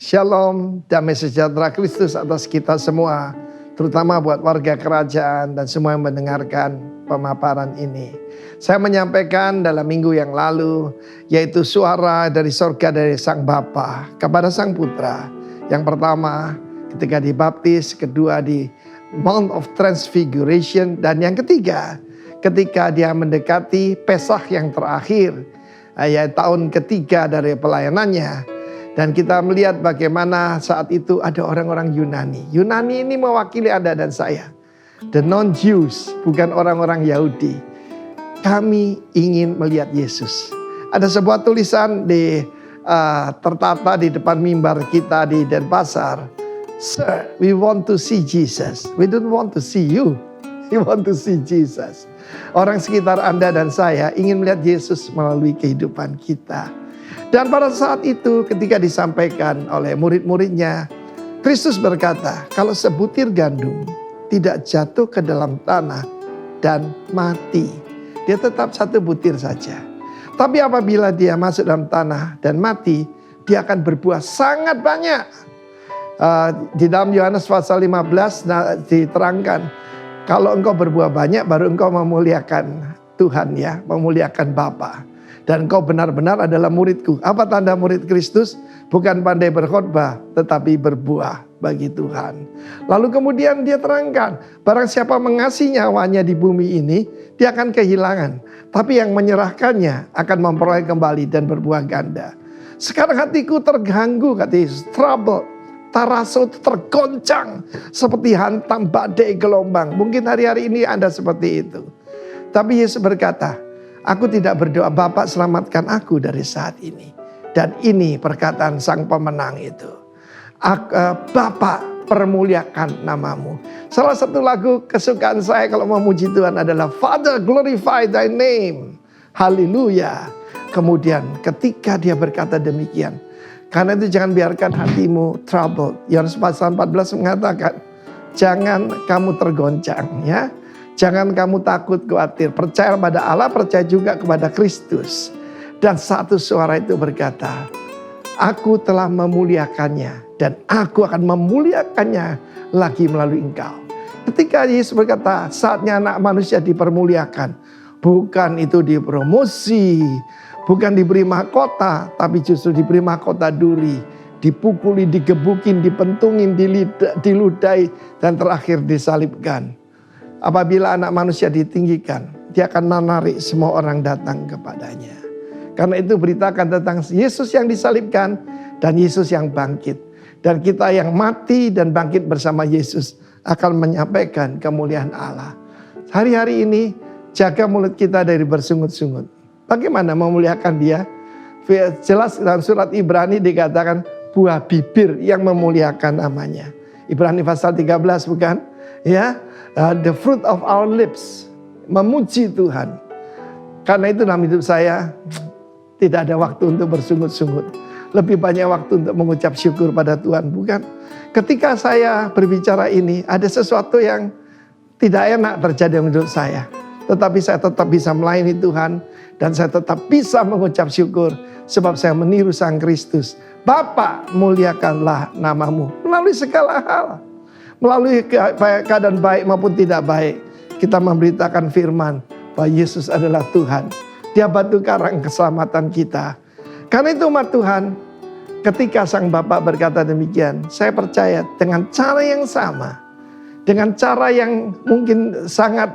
Shalom, damai sejahtera Kristus atas kita semua, terutama buat warga kerajaan dan semua yang mendengarkan pemaparan ini. Saya menyampaikan dalam minggu yang lalu, yaitu suara dari surga dari Sang Bapa kepada Sang Putra. Yang pertama ketika dibaptis, kedua di Mount of Transfiguration, dan yang ketiga ketika dia mendekati Pesah yang terakhir, yaitu tahun ketiga dari pelayanannya. Dan kita melihat bagaimana saat itu ada orang-orang Yunani. Yunani ini mewakili Anda dan saya. The non-Jews, bukan orang-orang Yahudi. Kami ingin melihat Yesus. Ada sebuah tulisan tertata di depan mimbar kita di Denpasar. Sir, we want to see Jesus. We don't want to see you. We want to see Jesus. Orang sekitar Anda dan saya ingin melihat Yesus melalui kehidupan kita. Dan pada saat itu ketika disampaikan oleh murid-muridnya, Kristus berkata, kalau sebutir gandum tidak jatuh ke dalam tanah dan mati, dia tetap satu butir saja. Tapi apabila dia masuk dalam tanah dan mati, dia akan berbuah sangat banyak. Di dalam Yohanes pasal 15 diterangkan, kalau engkau berbuah banyak baru engkau memuliakan Tuhan, ya, memuliakan Bapa. Dan engkau benar-benar adalah muridku. Apa tanda murid Kristus? Bukan pandai berkhotbah, tetapi berbuah bagi Tuhan. Lalu kemudian dia terangkan, barang siapa mengasihi nyawanya di bumi ini, dia akan kehilangan. Tapi yang menyerahkannya akan memperoleh kembali dan berbuah ganda. Sekarang hatiku terganggu, kata Yesus, trouble. Taraso tergoncang seperti hantam badai gelombang. Mungkin hari-hari ini Anda seperti itu. Tapi Yesus berkata, aku tidak berdoa, Bapa selamatkan aku dari saat ini. Dan ini perkataan sang pemenang itu. Bapa permuliakan namamu. Salah satu lagu kesukaan saya kalau memuji Tuhan adalah Father glorify thy name. Haleluya. Kemudian ketika dia berkata demikian, karena itu jangan biarkan hatimu troubled. Yohanes pasal 14 mengatakan, jangan kamu tergoncang, ya. Jangan kamu takut, khawatir. Percaya pada Allah, percaya juga kepada Kristus. Dan satu suara itu berkata, aku telah memuliakannya. Dan aku akan memuliakannya lagi melalui engkau. Ketika Yesus berkata, saatnya anak manusia dipermuliakan. Bukan itu dipromosi. Bukan diberi mahkota. Tapi justru diberi mahkota duri. Dipukuli, digebukin, dipentungin, diludahi. Dan terakhir disalibkan. Apabila anak manusia ditinggikan, dia akan menarik semua orang datang kepadanya. Karena itu beritakan tentang Yesus yang disalibkan dan Yesus yang bangkit. Dan kita yang mati dan bangkit bersama Yesus akan menyampaikan kemuliaan Allah. Hari-hari ini jaga mulut kita dari bersungut-sungut. Bagaimana memuliakan dia? Jelas dalam surat Ibrani dikatakan buah bibir yang memuliakan namanya. Ibrani pasal 13 bukan? Ya. The fruit of our lips, memuji Tuhan. Karena itu dalam hidup saya tidak ada waktu untuk bersungut-sungut. Lebih banyak waktu untuk mengucap syukur pada Tuhan, bukan? Ketika saya berbicara ini, ada sesuatu yang tidak enak terjadi dalam hidup saya. Tetapi saya tetap bisa melayani Tuhan. Dan saya tetap bisa mengucap syukur. Sebab saya meniru Sang Kristus. Bapa, muliakanlah namamu melalui segala hal. Melalui keadaan baik maupun tidak baik, kita memberitakan firman bahwa Yesus adalah Tuhan. Dia batu karang keselamatan kita. Karena itu umat Tuhan, ketika Sang Bapa berkata demikian, saya percaya dengan cara yang sama. Dengan cara yang mungkin sangat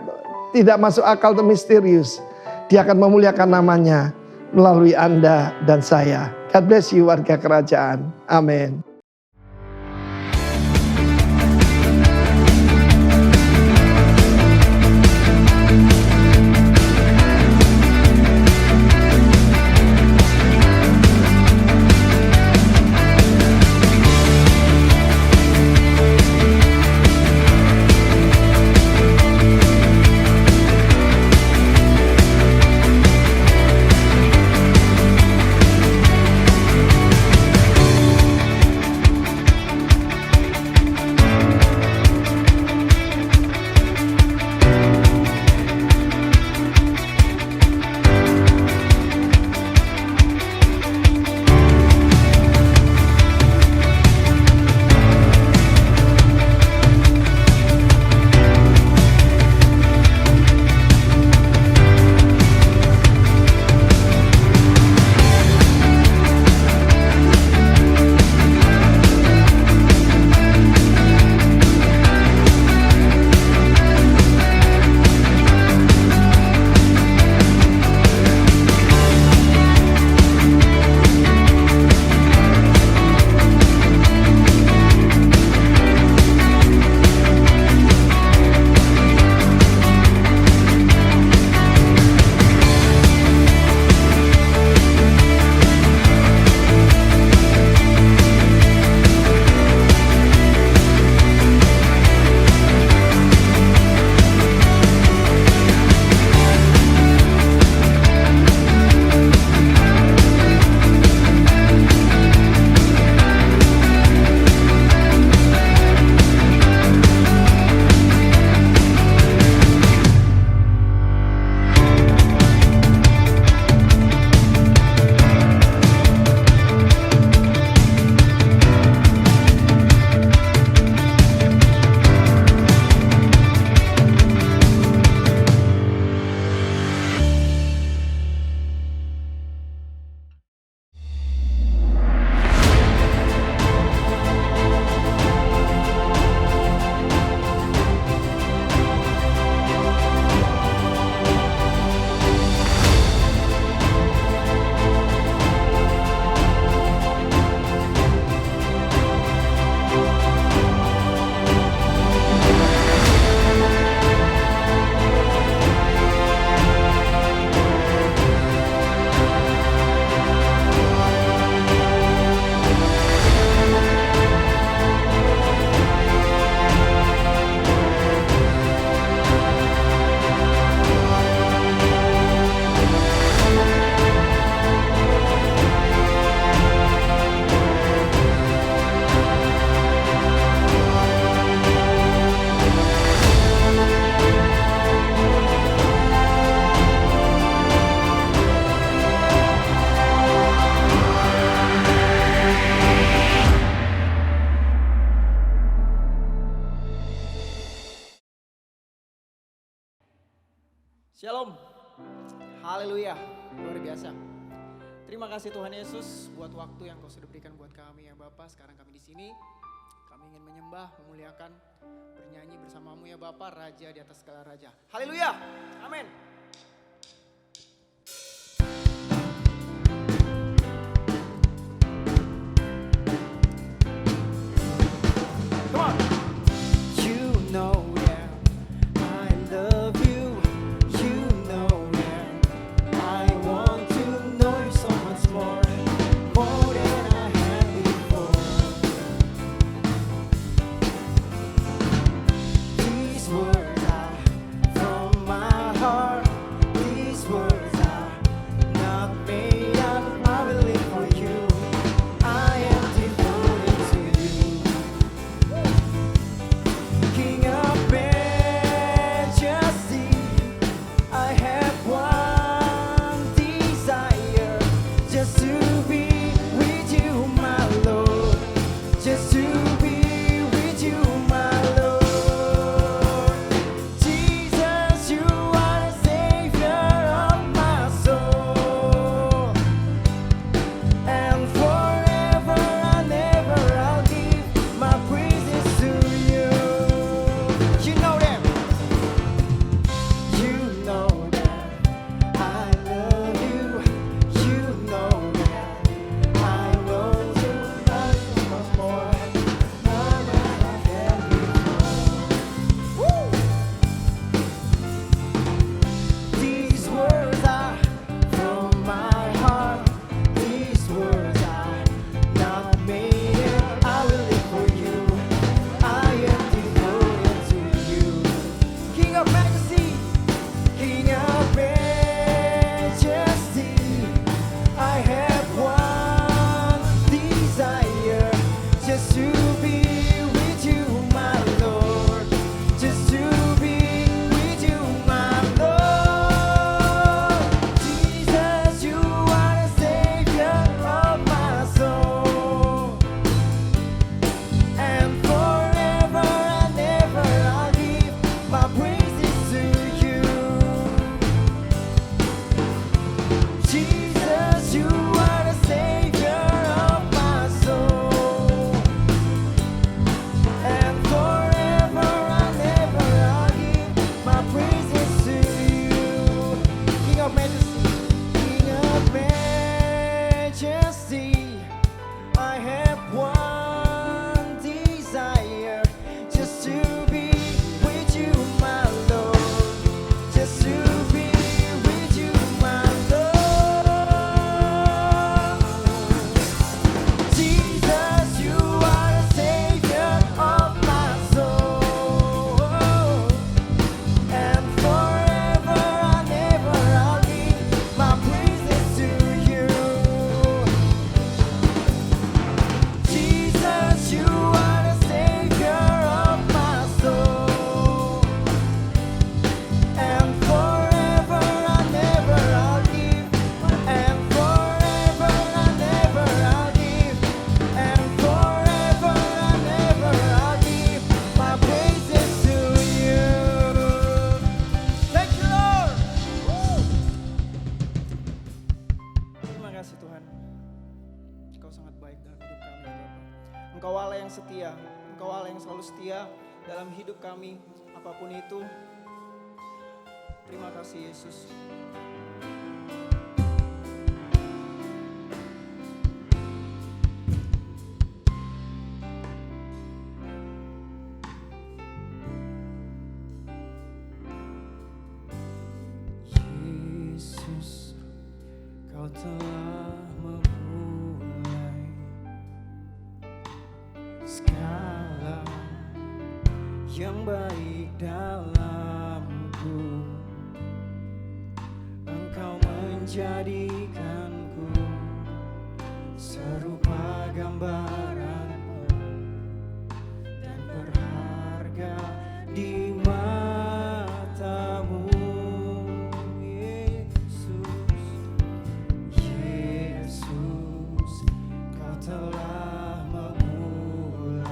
tidak masuk akal atau misterius. Dia akan memuliakan namanya melalui Anda dan saya. God bless you warga kerajaan. Amin. Shalom. Haleluya. Luar biasa. Terima kasih Tuhan Yesus buat waktu yang Kau sudah berikan buat kami ya Bapa. Sekarang kami di sini. Kami ingin menyembah, memuliakan, bernyanyi bersamamu ya Bapa, Raja di atas segala raja. Haleluya. Amin. Come on. You know that I love you. You know that I want to know you so much more than I had before. These words are from my heart. These words are not made up. I will live for you. I am devoted to you. King of majesty, I have one desire, just to be with you, my Lord. Just to be with you, my Lord. Jesus, you are the Savior of my soul. And forever and ever I'll give my praises to you. You know that. You know that I love you. You know that I know you much more than I had before. Woo! These words are from my heart. These words are not made up. I will live for you. I am devoted to you. King of majesty, King of majesty, I have one desire, just to be with you, my Lord. Just to be with you, my Lord. Jesus, you are the Savior of my soul. And forever and ever I'll give my praises to you. Jesus, you are the Savior of my soul. And forever and ever I'll give my praises to you. King of majesty, King of majesty, I have one desire, just to be with you, my Lord. Just to be with you, my Lord. Jesus, you are the Savior of my soul. And forever and ever I'll give my praises to you. Jesus, you are the Savior of my soul. And forever and ever I'll give. And forever and ever I'll give. And forever and ever I'll give my praises to you. Thank you, Lord. Terima kasih Tuhan. Engkau sangat baik dalam hidup kami, ya Bapa. Engkau Allah yang setia, Engkau Allah yang selalu setia dalam hidup kami, apapun itu. Terima kasih Yesus. Yesus, Kau telah memulai segala yang baik dalamku. Engkau menjadikanku serupa gambaranmu dan berharga di matamu. Yesus, Kau telah memulai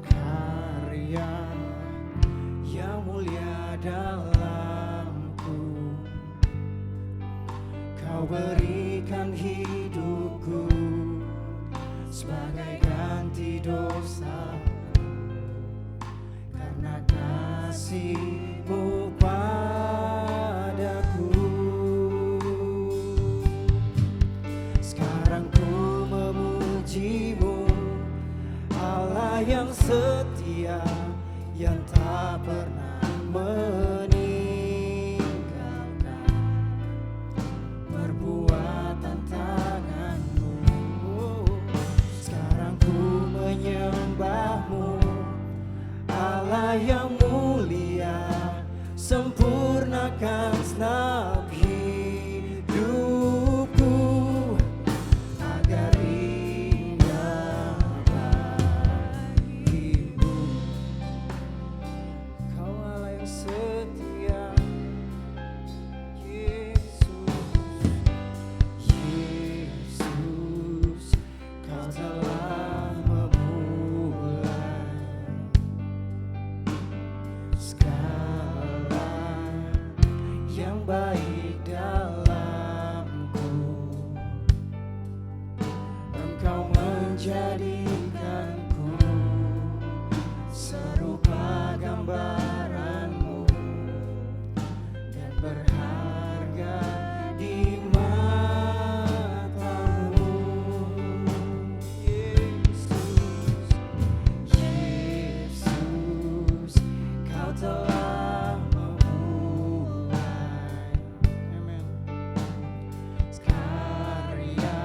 karya yang mulia dalamku. Kau berikan hidupku sebagai ganti dosa, karena kasih-Mu padaku. Sekarang ku memuji-Mu, Allah yang setia, yang tak pernah meninggalkan perbuatan tangan-Mu. Sekarang ku menyembah-Mu, Allah yang mulia, sempurnakan segenap hidupku agar indah bagimu. Kau Allah yang setia, Yesus, Kau telah memulai segala yang baik dalamku. Engkau menjadikanku serupa gambaran-Mu dan berharga di mata-Mu. Yesus, Kau telah memulai karya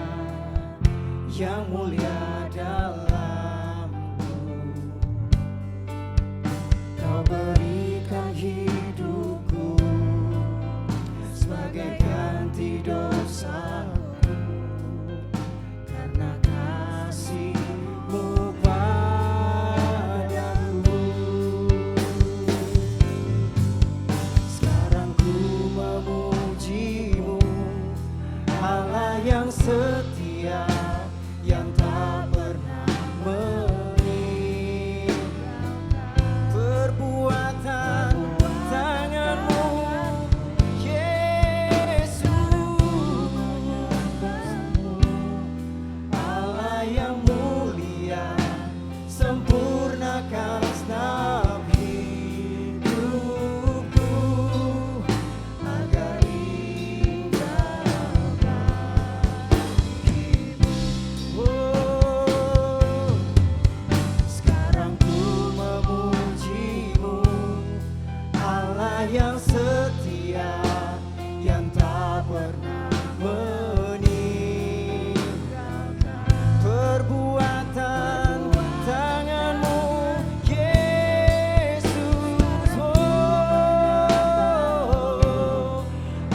yang mulia dalamku. Kau berikan hidupku sebagai ganti dosaku, karena kasih-Mu padaku. Sekarang ku memuji-Mu, Allah yang setia, yang tak pernah meninggalkan perbuatan tangan-Mu, Yesus. Allah yang mulia, sempurnakan segenap hidupku agar indah bagimu. Oh, sekarang ku memuji-Mu, Allah yang setia, yang tak pernah meninggalkan perbuatan tangan-Mu, Yesus. Oh,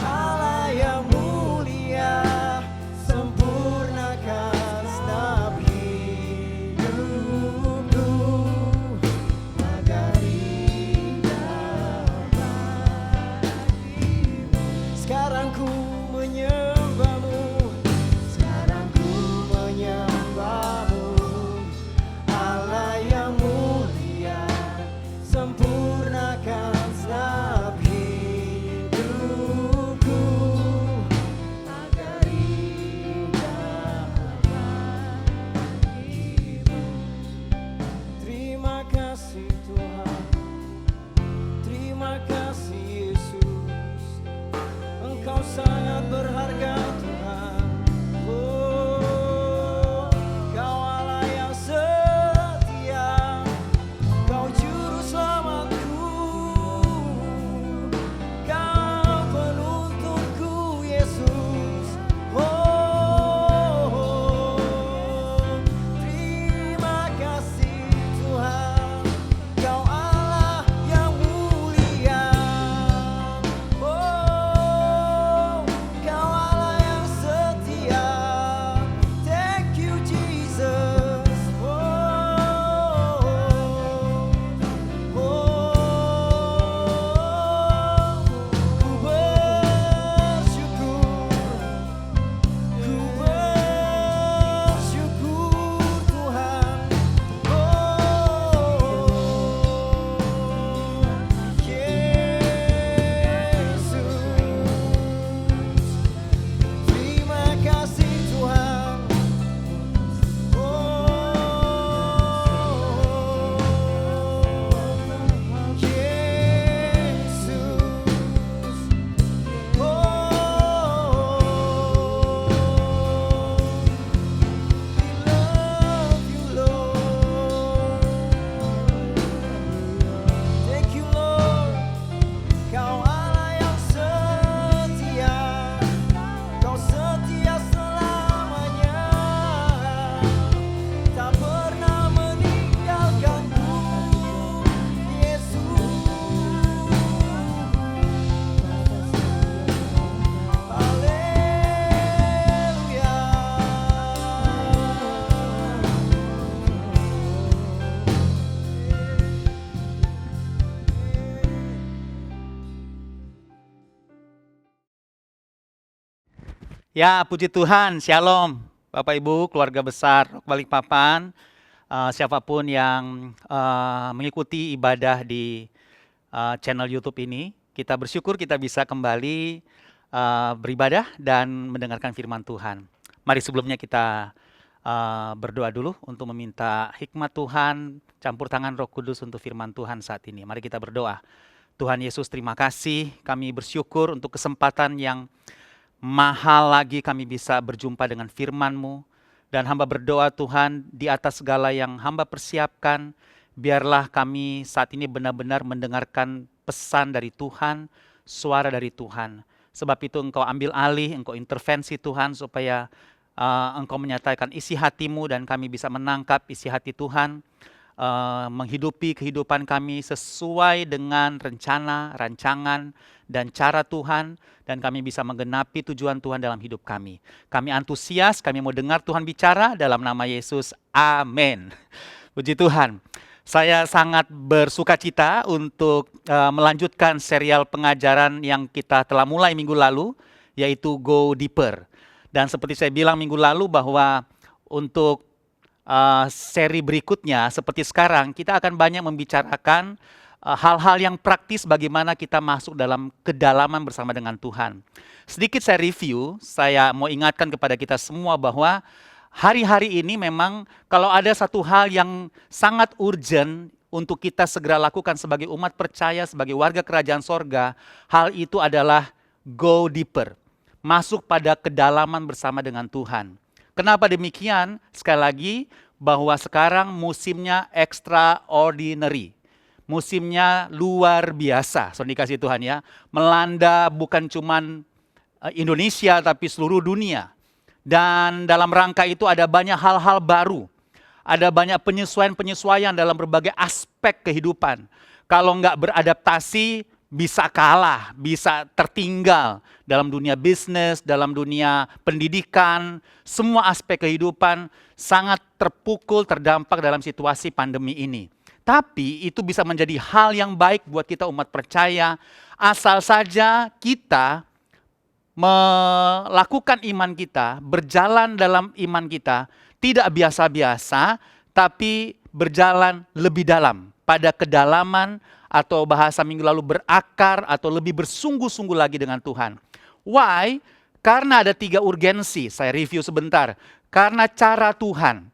Allah yang mulia, sempurnakan segenap hidupku agar indah bagimu. Ya, puji Tuhan, Shalom, Bapak Ibu, keluarga besar Rock Balikpapan, siapapun yang mengikuti ibadah di channel YouTube ini, kita bersyukur kita bisa kembali beribadah dan mendengarkan firman Tuhan. Mari sebelumnya kita berdoa dulu untuk meminta hikmat Tuhan, campur tangan Roh Kudus untuk firman Tuhan saat ini. Mari kita berdoa. Tuhan Yesus, terima kasih, kami bersyukur untuk kesempatan yang mahal lagi kami bisa berjumpa dengan firman-Mu. Dan hamba berdoa Tuhan, di atas segala yang hamba persiapkan, biarlah kami saat ini benar-benar mendengarkan pesan dari Tuhan, suara dari Tuhan. Sebab itu Engkau ambil alih, Engkau intervensi Tuhan, supaya Engkau menyatakan isi hati-Mu dan kami bisa menangkap isi hati Tuhan, menghidupi kehidupan kami sesuai dengan rencana, rancangan, dan cara Tuhan, dan kami bisa menggenapi tujuan Tuhan dalam hidup kami. Kami antusias, kami mau dengar Tuhan bicara dalam nama Yesus. Amin. Puji Tuhan. Saya sangat bersuka cita untuk melanjutkan serial pengajaran yang kita telah mulai minggu lalu, yaitu Go Deeper. Dan seperti saya bilang minggu lalu bahwa untuk seri berikutnya seperti sekarang, kita akan banyak membicarakan hal-hal yang praktis bagaimana kita masuk dalam kedalaman bersama dengan Tuhan. Sedikit saya review, saya mau ingatkan kepada kita semua bahwa hari-hari ini memang kalau ada satu hal yang sangat urgent untuk kita segera lakukan sebagai umat percaya, sebagai warga kerajaan sorga, hal itu adalah go deeper, masuk pada kedalaman bersama dengan Tuhan. Kenapa demikian? Sekali lagi, bahwa sekarang musimnya extraordinary. Musimnya luar biasa, so dikasih Tuhan ya. Melanda bukan cuman Indonesia tapi seluruh dunia. Dan dalam rangka itu ada banyak hal-hal baru. Ada banyak penyesuaian-penyesuaian dalam berbagai aspek kehidupan. Kalau nggak beradaptasi bisa kalah, bisa tertinggal dalam dunia bisnis, dalam dunia pendidikan, semua aspek kehidupan sangat terpukul, terdampak dalam situasi pandemi ini. Tapi itu bisa menjadi hal yang baik buat kita umat percaya, asal saja kita melakukan iman kita, berjalan dalam iman kita, tidak biasa-biasa, tapi berjalan lebih dalam, pada kedalaman atau bahasa minggu lalu berakar atau lebih bersungguh-sungguh lagi dengan Tuhan. Why? Karena ada 3 urgensi, saya review sebentar. Karena cara Tuhan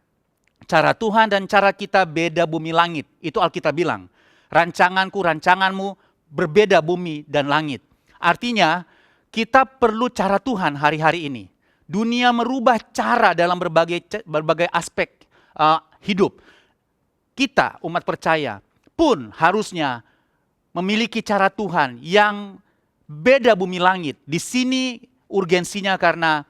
dan cara kita beda bumi langit. Itu Alkitab bilang. Rancanganku, rancanganmu berbeda bumi dan langit. Artinya kita perlu cara Tuhan hari-hari ini. Dunia merubah cara dalam berbagai aspek hidup. Kita umat percaya pun harusnya memiliki cara Tuhan yang beda bumi langit. Di sini urgensinya karena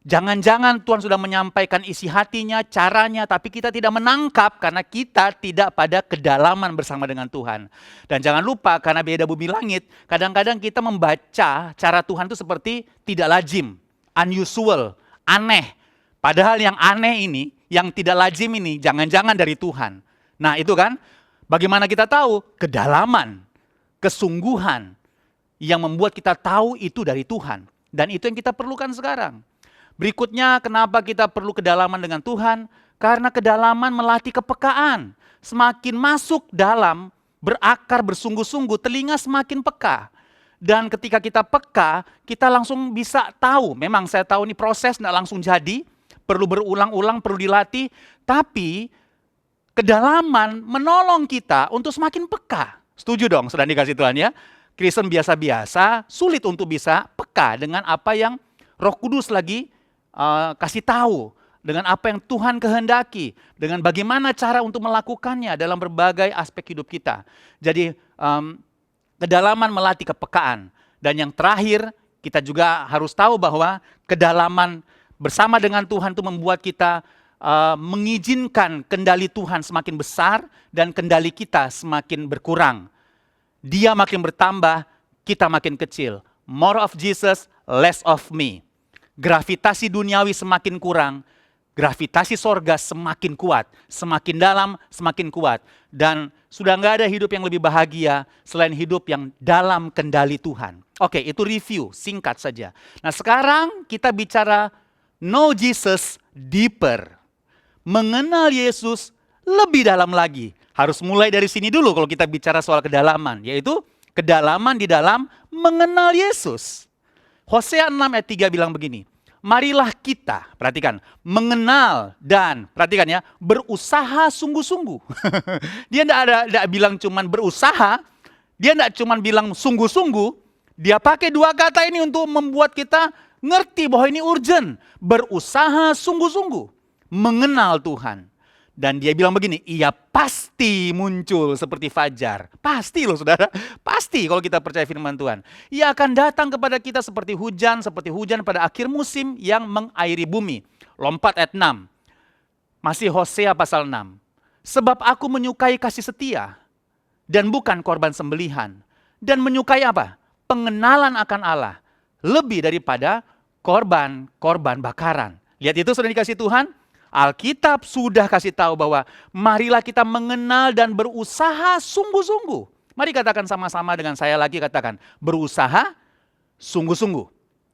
jangan-jangan Tuhan sudah menyampaikan isi hatinya, caranya, tapi kita tidak menangkap karena kita tidak pada kedalaman bersama dengan Tuhan. Dan jangan lupa karena beda bumi langit, kadang-kadang kita membaca cara Tuhan itu seperti tidak lazim, unusual, aneh. Padahal yang aneh ini, yang tidak lazim ini, jangan-jangan dari Tuhan. Nah itu kan, bagaimana kita tahu? Kedalaman, kesungguhan yang membuat kita tahu itu dari Tuhan. Dan itu yang kita perlukan sekarang. Berikutnya, kenapa kita perlu kedalaman dengan Tuhan? Karena kedalaman melatih kepekaan. Semakin masuk dalam, berakar, bersungguh-sungguh, telinga semakin peka. Dan ketika kita peka, kita langsung bisa tahu. Memang saya tahu ini proses tidak langsung jadi, perlu berulang-ulang, perlu dilatih. Tapi kedalaman menolong kita untuk semakin peka. Setuju dong, sudah dikasih Tuhan ya. Kristen biasa-biasa sulit untuk bisa peka dengan apa yang Roh Kudus lagi kasih tahu, dengan apa yang Tuhan kehendaki, dengan bagaimana cara untuk melakukannya dalam berbagai aspek hidup kita. Jadi kedalaman melatih kepekaan. Dan yang terakhir, kita juga harus tahu bahwa kedalaman bersama dengan Tuhan itu membuat kita mengizinkan kendali Tuhan semakin besar dan kendali kita semakin berkurang. Dia makin bertambah, kita makin kecil. More of Jesus, less of me. Gravitasi duniawi semakin kurang, gravitasi sorga semakin kuat, semakin dalam, semakin kuat. Dan sudah nggak ada hidup yang lebih bahagia selain hidup yang dalam kendali Tuhan. Oke, itu review, singkat saja. Nah sekarang kita bicara know Jesus deeper. Mengenal Yesus lebih dalam lagi. Harus mulai dari sini dulu kalau kita bicara soal kedalaman. Yaitu kedalaman di dalam mengenal Yesus. Hosea 6 ayat 3 bilang begini. Marilah kita, perhatikan, mengenal dan, perhatikan ya, berusaha sungguh-sungguh. Dia tidak bilang cuman berusaha, dia tidak cuman bilang sungguh-sungguh, dia pakai dua kata ini untuk membuat kita ngerti bahwa ini urgent. Berusaha sungguh-sungguh, mengenal Tuhan. Dan dia bilang begini, ia pasti muncul seperti fajar. Pasti loh saudara, pasti kalau kita percaya firman Tuhan. Ia akan datang kepada kita seperti hujan pada akhir musim yang mengairi bumi. Lompat ayat 6. Masih Hosea pasal 6. Sebab aku menyukai kasih setia dan bukan korban sembelihan. Dan menyukai apa? Pengenalan akan Allah. Lebih daripada korban bakaran. Lihat itu sudah dikasih Tuhan. Alkitab sudah kasih tahu bahwa marilah kita mengenal dan berusaha sungguh-sungguh. Mari katakan sama-sama dengan saya lagi, katakan berusaha sungguh-sungguh.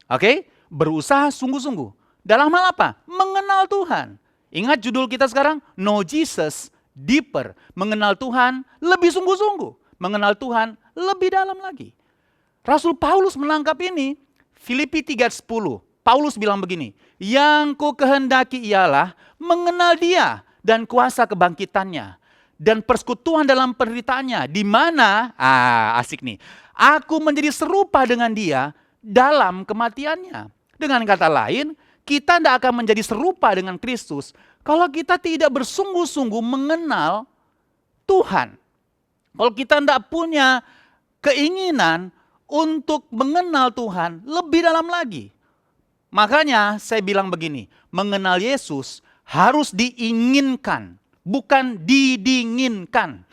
Oke? Berusaha sungguh-sungguh. Dalam hal apa? Mengenal Tuhan. Ingat judul kita sekarang, Know Jesus Deeper. Mengenal Tuhan lebih sungguh-sungguh. Mengenal Tuhan lebih dalam lagi. Rasul Paulus menangkap ini. Filipi 3:10. Paulus bilang begini, yang ku kehendaki ialah mengenal dia dan kuasa kebangkitannya dan persekutuan dalam penderitaannya, di mana, asik nih, aku menjadi serupa dengan dia dalam kematiannya. Dengan kata lain, kita tidak akan menjadi serupa dengan Kristus kalau kita tidak bersungguh-sungguh mengenal Tuhan. Kalau kita tidak punya keinginan untuk mengenal Tuhan lebih dalam lagi. Makanya saya bilang begini, mengenal Yesus harus diinginkan, bukan didinginkan.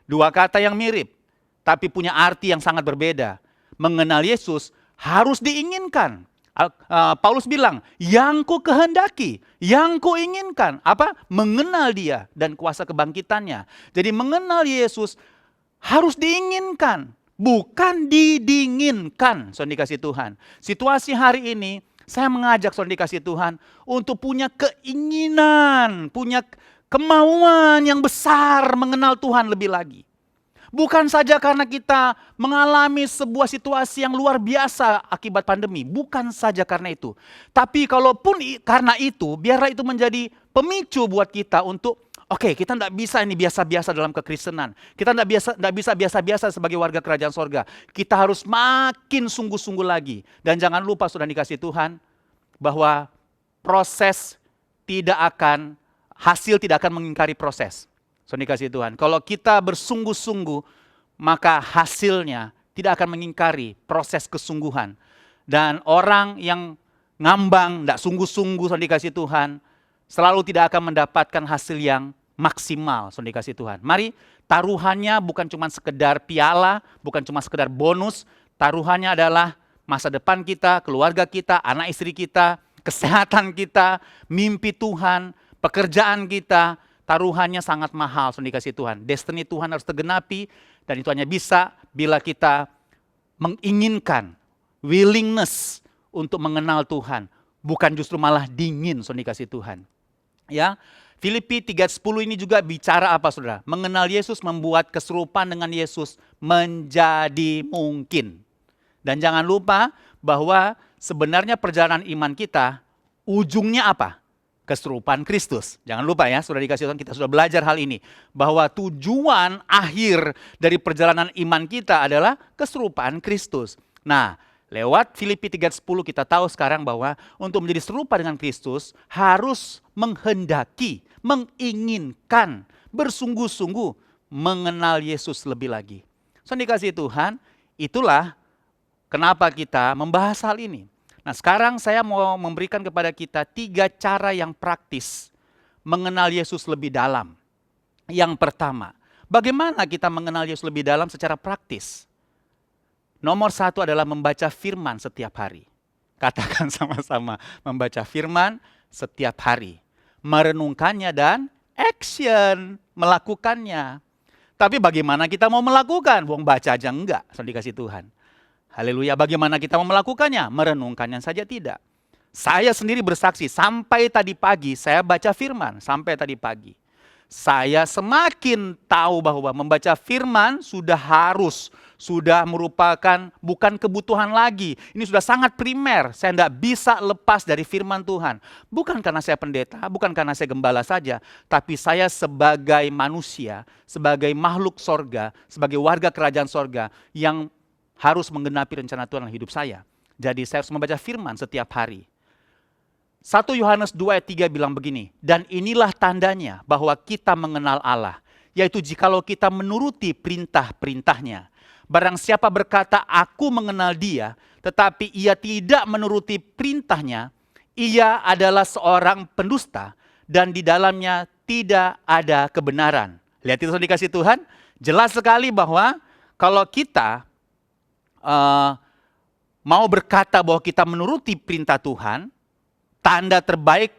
Dua kata yang mirip, tapi punya arti yang sangat berbeda. Mengenal Yesus harus diinginkan. Paulus bilang, yang ku kehendaki, yang ku inginkan. Apa? Mengenal dia dan kuasa kebangkitannya. Jadi mengenal Yesus harus diinginkan, bukan didinginkan. Saudara dikasih Tuhan. Situasi hari ini, saya mengajak saudara dikasih Tuhan untuk punya keinginan, punya kemauan yang besar mengenal Tuhan lebih lagi. Bukan saja karena kita mengalami sebuah situasi yang luar biasa akibat pandemi. Bukan saja karena itu. Tapi kalaupun karena itu, biarlah itu menjadi pemicu buat kita untuk oke, kita tidak bisa ini biasa-biasa dalam kekristenan. Kita tidak bisa biasa-biasa sebagai warga kerajaan sorga. Kita harus makin sungguh-sungguh lagi. Dan jangan lupa sudah dikasih Tuhan, bahwa hasil tidak akan mengingkari proses. Sudah dikasih Tuhan. Kalau kita bersungguh-sungguh, maka hasilnya tidak akan mengingkari proses kesungguhan. Dan orang yang ngambang, tidak sungguh-sungguh sudah dikasih Tuhan, selalu tidak akan mendapatkan hasil yang maksimal, saudara dikasih Tuhan. Mari, taruhannya bukan cuma sekedar piala, bukan cuma sekedar bonus, taruhannya adalah masa depan kita, keluarga kita, anak istri kita, kesehatan kita, mimpi Tuhan, pekerjaan kita, taruhannya sangat mahal, saudara dikasih Tuhan. Destiny Tuhan harus tergenapi, dan itu hanya bisa bila kita menginginkan, willingness untuk mengenal Tuhan, bukan justru malah dingin, saudara dikasih Tuhan. Ya, Filipi 3:10 ini juga bicara apa saudara? Mengenal Yesus membuat keserupaan dengan Yesus menjadi mungkin. Dan jangan lupa bahwa sebenarnya perjalanan iman kita ujungnya apa? Keserupaan Kristus. Jangan lupa ya, saudara dikasih Tuhan, kita sudah belajar hal ini. Bahwa tujuan akhir dari perjalanan iman kita adalah keserupaan Kristus. Nah, lewat Filipi 3:10 kita tahu sekarang bahwa untuk menjadi serupa dengan Kristus harus menghendaki, menginginkan, bersungguh-sungguh mengenal Yesus lebih lagi. So dikasih Tuhan, itulah kenapa kita membahas hal ini. Nah sekarang saya mau memberikan kepada kita 3 cara yang praktis mengenal Yesus lebih dalam. Yang pertama, bagaimana kita mengenal Yesus lebih dalam secara praktis? Nomor 1 adalah membaca firman setiap hari. Katakan sama-sama, membaca firman setiap hari. merenungkannya, dan action, melakukannya. Tapi bagaimana kita mau melakukan? Wong baca aja enggak, sudah dikasih Tuhan. Haleluya, bagaimana kita mau melakukannya? Merenungkannya saja tidak. Saya sendiri bersaksi, sampai tadi pagi saya baca firman, sampai tadi pagi. Saya semakin tahu bahwa membaca firman sudah merupakan bukan kebutuhan lagi. Ini sudah sangat primer, saya tidak bisa lepas dari firman Tuhan. Bukan karena saya pendeta, bukan karena saya gembala saja, tapi saya sebagai manusia, sebagai makhluk sorga, sebagai warga kerajaan sorga yang harus menggenapi rencana Tuhan dalam hidup saya. Jadi saya harus membaca firman setiap hari. 1 Yohanes 2 ayat 3 bilang begini, dan inilah tandanya bahwa kita mengenal Allah, yaitu jikalau kita menuruti perintah-perintahnya. Barang siapa berkata, aku mengenal dia, tetapi ia tidak menuruti perintahnya, ia adalah seorang pendusta, dan di dalamnya tidak ada kebenaran. Lihat itu dikasih Tuhan, jelas sekali bahwa kalau kita mau berkata bahwa kita menuruti perintah Tuhan, tanda terbaik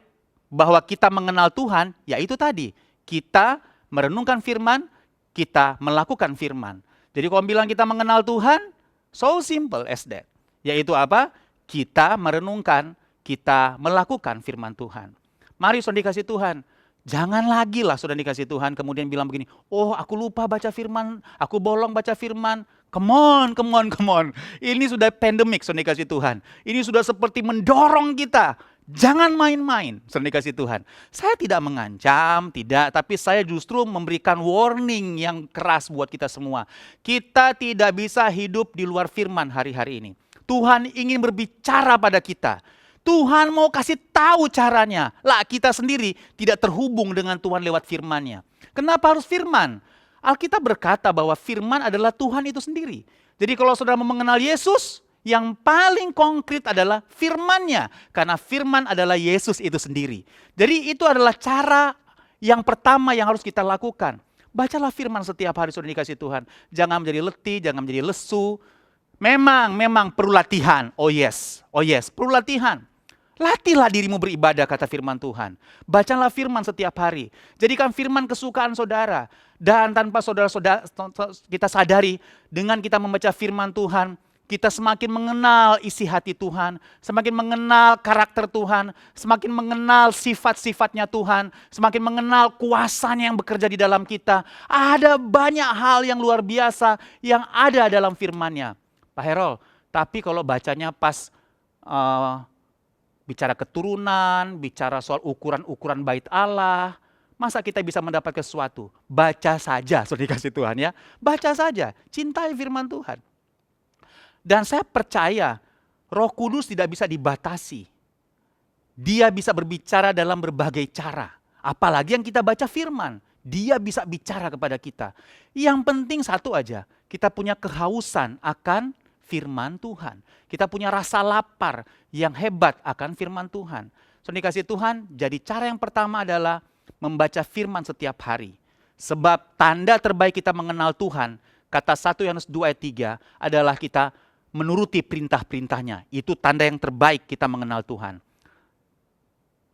bahwa kita mengenal Tuhan, yaitu tadi, kita merenungkan firman, kita melakukan firman. Jadi kalau bilang kita mengenal Tuhan, so simple as that. Yaitu apa? Kita merenungkan, kita melakukan firman Tuhan. Mari saudara dikasih Tuhan, jangan lagi lah saudara dikasih Tuhan kemudian bilang begini, oh aku lupa baca firman, aku bolong baca firman. Come on. Ini sudah pandemik saudara dikasih Tuhan. Ini sudah seperti mendorong kita. Jangan main-main, saudara dikasih Tuhan. Saya tidak mengancam, tidak, tapi saya justru memberikan warning yang keras buat kita semua. Kita tidak bisa hidup di luar firman hari-hari ini. Tuhan ingin berbicara pada kita. Tuhan mau kasih tahu caranya. Lah kita sendiri tidak terhubung dengan Tuhan lewat firman-Nya. Kenapa harus firman? Alkitab berkata bahwa firman adalah Tuhan itu sendiri. Jadi kalau saudara mau mengenal Yesus, yang paling konkret adalah firman-Nya. Karena firman adalah Yesus itu sendiri. Jadi itu adalah cara yang pertama yang harus kita lakukan. Bacalah firman setiap hari sudah dikasih Tuhan. Jangan menjadi letih, jangan menjadi lesu. Memang perlu latihan. Oh yes, perlu latihan. Latihlah dirimu beribadah, kata firman Tuhan. Bacalah firman setiap hari. Jadikan firman kesukaan saudara. Dan tanpa saudara-saudara kita sadari, dengan kita membaca firman Tuhan, kita semakin mengenal isi hati Tuhan, semakin mengenal karakter Tuhan, semakin mengenal sifat-sifatnya Tuhan, semakin mengenal kuasanya yang bekerja di dalam kita. Ada banyak hal yang luar biasa yang ada dalam firman-Nya. Pak Herol, tapi kalau bacanya pas bicara keturunan, bicara soal ukuran-ukuran bait Allah, masa kita bisa mendapatkan sesuatu? Baca saja, sudah dikasih Tuhan ya. Baca saja, cintai firman Tuhan. Dan saya percaya Roh Kudus tidak bisa dibatasi. Dia bisa berbicara dalam berbagai cara. Apalagi yang kita baca firman. Dia bisa bicara kepada kita. Yang penting satu aja. Kita punya kehausan akan firman Tuhan. Kita punya rasa lapar yang hebat akan firman Tuhan. So dikasih Tuhan, jadi cara yang pertama adalah membaca firman setiap hari. Sebab tanda terbaik kita mengenal Tuhan, kata 1 Yohanes 2 ayat 3 adalah kita menuruti perintah-perintahnya. Itu tanda yang terbaik kita mengenal Tuhan.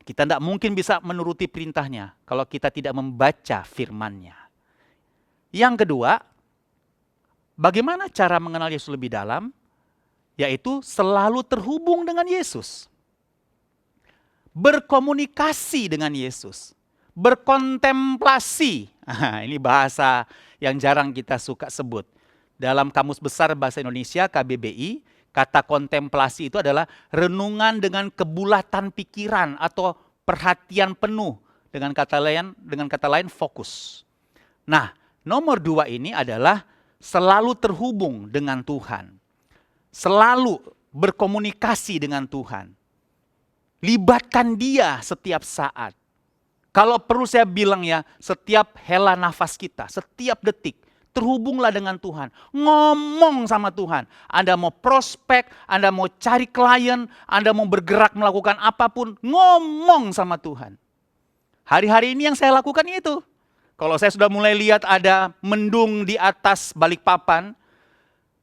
Kita tidak mungkin bisa menuruti perintahnya kalau kita tidak membaca firman-Nya. Yang kedua, bagaimana cara mengenal Yesus lebih dalam? Yaitu selalu terhubung dengan Yesus. Berkomunikasi dengan Yesus. Berkontemplasi. Ini bahasa yang jarang kita suka sebut. Dalam Kamus Besar Bahasa Indonesia KBBI, kata kontemplasi itu adalah renungan dengan kebulatan pikiran atau perhatian penuh. Dengan kata lain fokus. Nah, nomor 2 ini adalah selalu terhubung dengan Tuhan. Selalu berkomunikasi dengan Tuhan. Libatkan Dia setiap saat. Kalau perlu saya bilang ya, setiap hela nafas kita, setiap detik, terhubunglah dengan Tuhan. Ngomong sama Tuhan. Anda mau prospek, Anda mau cari klien, Anda mau bergerak melakukan apapun, ngomong sama Tuhan. Hari-hari ini yang saya lakukan itu. Kalau saya sudah mulai lihat ada mendung di atas Balikpapan,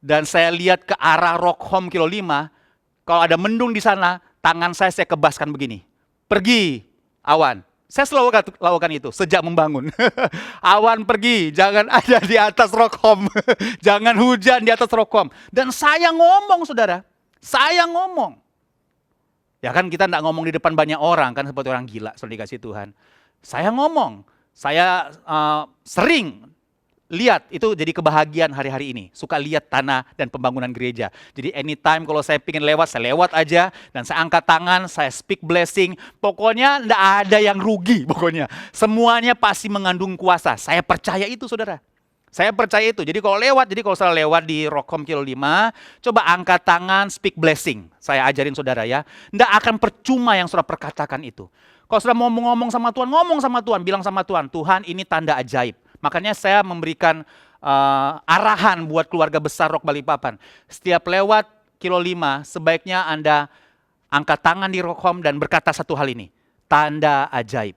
dan saya lihat ke arah Rock Home Kilo 5, kalau ada mendung di sana, tangan saya kebaskan begini. Pergi, awan. Saya selalu lakukan itu sejak membangun. Awan pergi, jangan ada di atas Rokom. Jangan hujan di atas Rokom. Dan saya ngomong, saudara. Saya ngomong. Ya kan kita enggak ngomong di depan banyak orang, kan seperti orang gila, saudara dikasih Tuhan. Saya ngomong. Saya sering lihat, itu jadi kebahagiaan hari-hari ini. Suka lihat tanah dan pembangunan gereja. Jadi anytime kalau saya ingin lewat, saya lewat aja. Dan saya angkat tangan, saya speak blessing. Pokoknya enggak ada yang rugi pokoknya. Semuanya pasti mengandung kuasa. Saya percaya itu, saudara. Saya percaya itu. Jadi kalau saya lewat di Rokom Kilo 5, coba angkat tangan, speak blessing. Saya ajarin saudara ya. Enggak akan percuma yang saudara perkatakan itu. Kalau saudara mau ngomong sama Tuhan, ngomong sama Tuhan. Bilang sama Tuhan, Tuhan ini tanda ajaib. Makanya saya memberikan arahan buat keluarga besar Rock Balikpapan. Setiap lewat Kilo 5, sebaiknya Anda angkat tangan di Rokom dan berkata satu hal ini. Tanda ajaib.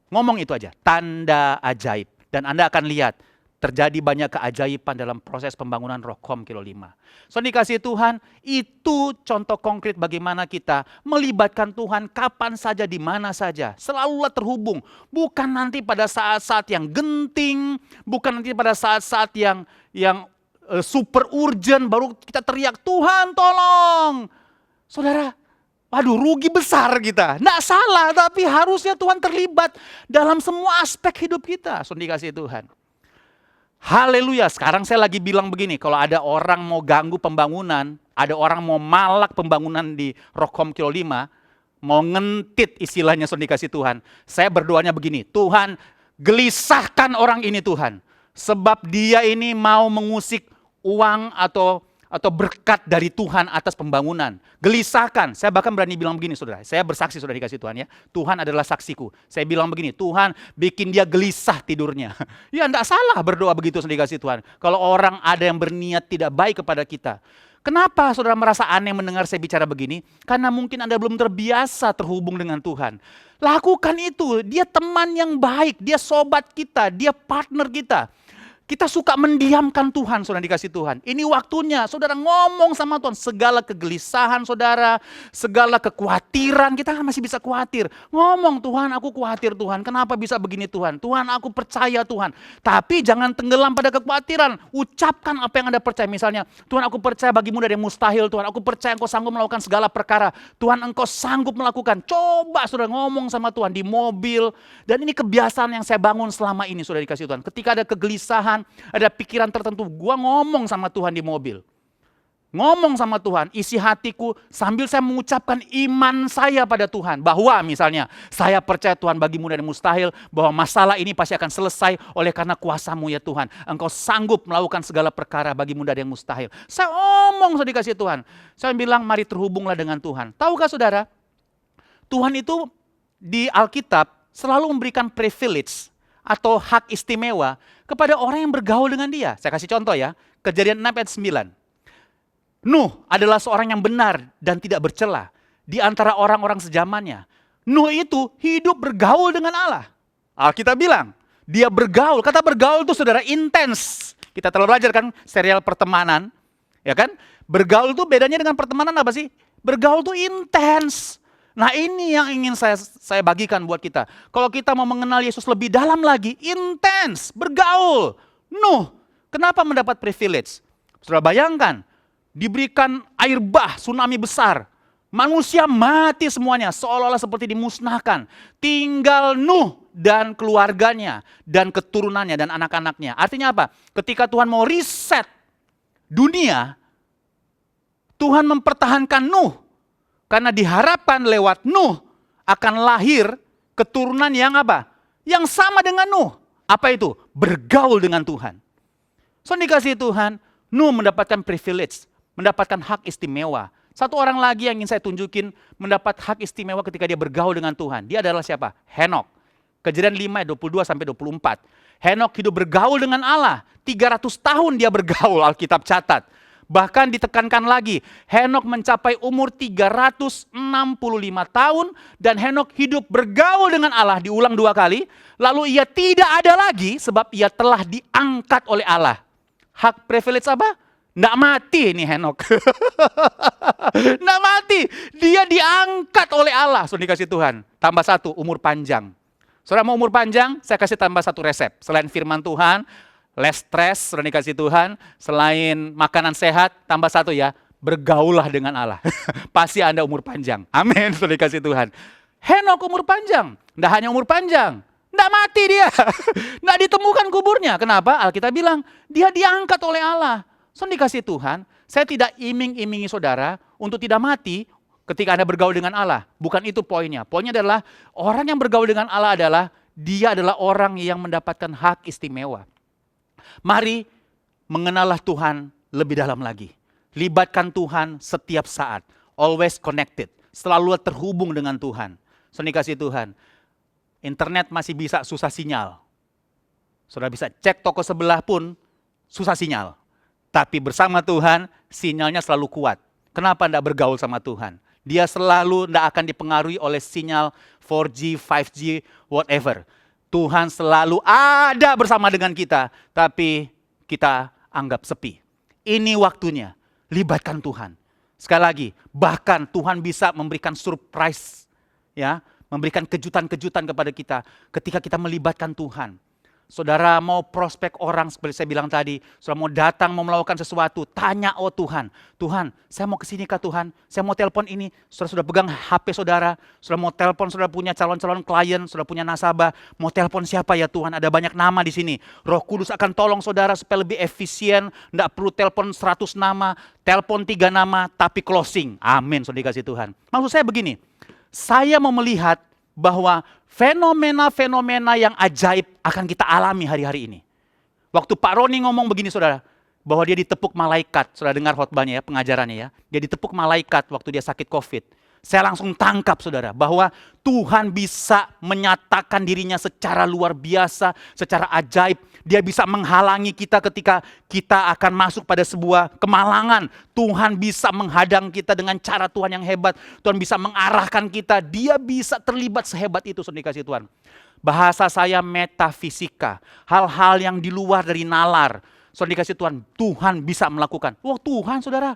Ngomong itu aja, tanda ajaib. Dan Anda akan lihat, terjadi banyak keajaiban dalam proses pembangunan Rokom Kilo 5. So dikasih Tuhan, itu contoh konkret bagaimana kita melibatkan Tuhan kapan saja, di mana saja. Selalulah terhubung. Bukan nanti pada saat-saat yang genting, bukan nanti pada saat-saat yang super urgent, baru kita teriak, Tuhan tolong. Saudara, waduh rugi besar kita. Nggak salah, tapi harusnya Tuhan terlibat dalam semua aspek hidup kita. So dikasih Tuhan. Haleluya, sekarang saya lagi bilang begini, kalau ada orang mau ganggu pembangunan, ada orang mau malak pembangunan di Rokom Kilo 5, mau ngentit istilahnya sudah dikasih Tuhan. Saya berdoanya begini, Tuhan gelisahkan orang ini Tuhan. Sebab dia ini mau mengusik uang atau berkat dari Tuhan atas pembangunan. Gelisahkan. Saya bahkan berani bilang begini saudara. Saya bersaksi sudah dikasih Tuhan ya. Tuhan adalah saksiku. Saya bilang begini, Tuhan bikin dia gelisah tidurnya. Ya enggak salah berdoa begitu sudah dikasih Tuhan. Kalau orang ada yang berniat tidak baik kepada kita. Kenapa saudara merasa aneh mendengar saya bicara begini? Karena mungkin Anda belum terbiasa terhubung dengan Tuhan. Lakukan itu. Dia teman yang baik. Dia sobat kita. Dia partner kita. Kita suka mendiamkan Tuhan, saudara dikasih Tuhan. Ini waktunya, saudara ngomong sama Tuhan. Segala kegelisahan saudara, segala kekhawatiran, kita kan masih bisa khawatir. Ngomong, Tuhan aku khawatir Tuhan, kenapa bisa begini Tuhan? Tuhan aku percaya Tuhan. Tapi jangan tenggelam pada kekhawatiran. Ucapkan apa yang Anda percaya. Misalnya, Tuhan aku percaya bagimu dari mustahil Tuhan. Aku percaya Engkau sanggup melakukan segala perkara. Tuhan Engkau sanggup melakukan. Coba saudara ngomong sama Tuhan di mobil. Dan ini kebiasaan yang saya bangun selama ini saudara dikasih Tuhan. Ketika ada kegelisahan, ada pikiran tertentu, gua ngomong sama Tuhan di mobil. Ngomong sama Tuhan, isi hatiku sambil saya mengucapkan iman saya pada Tuhan. Bahwa misalnya, saya percaya Tuhan bagimu dari mustahil, bahwa masalah ini pasti akan selesai oleh karena kuasa-Mu ya Tuhan. Engkau sanggup melakukan segala perkara bagimu dari yang mustahil. Saya ngomong saya dikasih Tuhan. Saya bilang mari terhubunglah dengan Tuhan. Tahukah saudara, Tuhan itu di Alkitab selalu memberikan privilege atau hak istimewa kepada orang yang bergaul dengan dia. Saya kasih contoh ya, Kejadian 6 ayat 9. Nuh adalah seorang yang benar dan tidak bercela di antara orang-orang sezamannya. Nuh itu hidup bergaul dengan Allah. Alkitab bilang, dia bergaul. Kata bergaul itu saudara intens. Kita telah belajar kan serial pertemanan. Ya kan? Bergaul itu bedanya dengan pertemanan apa sih? Bergaul itu intens. Nah ini yang ingin saya bagikan buat kita. Kalau kita mau mengenal Yesus lebih dalam lagi, intens, bergaul. Nuh, kenapa mendapat privilege? Saudara bayangkan, diberikan air bah, tsunami besar. Manusia mati semuanya, seolah-olah seperti dimusnahkan. Tinggal Nuh dan keluarganya, dan keturunannya, dan anak-anaknya. Artinya apa? Ketika Tuhan mau reset dunia, Tuhan mempertahankan Nuh. Karena diharapkan lewat Nuh akan lahir keturunan yang apa? Yang sama dengan Nuh. Apa itu? Bergaul dengan Tuhan. So dikasih Tuhan, Nuh mendapatkan privilege, mendapatkan hak istimewa. Satu orang lagi yang ingin saya tunjukin mendapat hak istimewa ketika dia bergaul dengan Tuhan. Dia adalah siapa? Henok. Kejadian 5 ayat 22 sampai 24. Henok hidup bergaul dengan Allah. 300 tahun dia bergaul, Alkitab catat. Bahkan ditekankan lagi, Henok mencapai umur 365 tahun dan Henok hidup bergaul dengan Allah, diulang 2 kali. Lalu ia tidak ada lagi sebab ia telah diangkat oleh Allah. Hak privilege apa? Nggak mati ini Henok. Nggak mati, dia diangkat oleh Allah. Sudah dikasih Tuhan. Tambah 1, umur panjang. Saudara mau umur panjang, saya kasih tambah satu resep. Selain firman Tuhan, less stress, sudah dikasih Tuhan. Selain makanan sehat, tambah satu ya, bergaullah dengan Allah. Pasti Anda umur panjang. Amin, sudah dikasih Tuhan. Henok umur panjang. Tidak hanya umur panjang, tidak mati dia. Tidak ditemukan kuburnya. Kenapa? Alkitab bilang, dia diangkat oleh Allah. Sudah dikasih Tuhan, saya tidak iming-imingi saudara untuk tidak mati ketika Anda bergaul dengan Allah. Bukan itu poinnya. Poinnya adalah orang yang bergaul dengan Allah adalah dia adalah orang yang mendapatkan hak istimewa. Mari mengenallah Tuhan lebih dalam lagi. Libatkan Tuhan setiap saat. Always connected. Selalu terhubung dengan Tuhan. Saudara dikasih Tuhan. Internet masih bisa susah sinyal. Saudara bisa cek toko sebelah pun susah sinyal. Tapi bersama Tuhan sinyalnya selalu kuat. Kenapa Anda bergaul sama Tuhan? Dia selalu tidak akan dipengaruhi oleh sinyal 4G, 5G, whatever. Tuhan selalu ada bersama dengan kita, tapi kita anggap sepi. Ini waktunya, libatkan Tuhan. Sekali lagi, bahkan Tuhan bisa memberikan surprise, ya, memberikan kejutan-kejutan kepada kita ketika kita melibatkan Tuhan. Saudara mau prospek orang seperti saya bilang tadi, saudara mau datang, mau melakukan sesuatu, tanya, oh Tuhan, Tuhan, saya mau kesini kah Tuhan? Saya mau telepon ini, saudara sudah pegang HP saudara mau telepon, saudara punya calon-calon klien, saudara punya nasabah, mau telepon siapa ya Tuhan? Ada banyak nama di sini. Roh Kudus akan tolong saudara supaya lebih efisien, tidak perlu telepon 100 nama, telepon 3 nama, tapi closing. Amin, saudara dikasih Tuhan. Maksud saya begini, saya mau melihat bahwa fenomena-fenomena yang ajaib akan kita alami hari-hari ini. Waktu Pak Roni ngomong begini saudara, bahwa dia ditepuk malaikat, saudara dengar khotbahnya ya, pengajarannya ya, dia ditepuk malaikat waktu dia sakit COVID. Saya langsung tangkap saudara, bahwa Tuhan bisa menyatakan dirinya secara luar biasa, secara ajaib. Dia bisa menghalangi kita ketika kita akan masuk pada sebuah kemalangan. Tuhan bisa menghadang kita dengan cara Tuhan yang hebat. Tuhan bisa mengarahkan kita, dia bisa terlibat sehebat itu, saudara dikasih Tuhan. Bahasa saya metafisika, hal-hal yang di luar dari nalar. Saudara dikasih Tuhan, Tuhan bisa melakukan. Wah Tuhan saudara,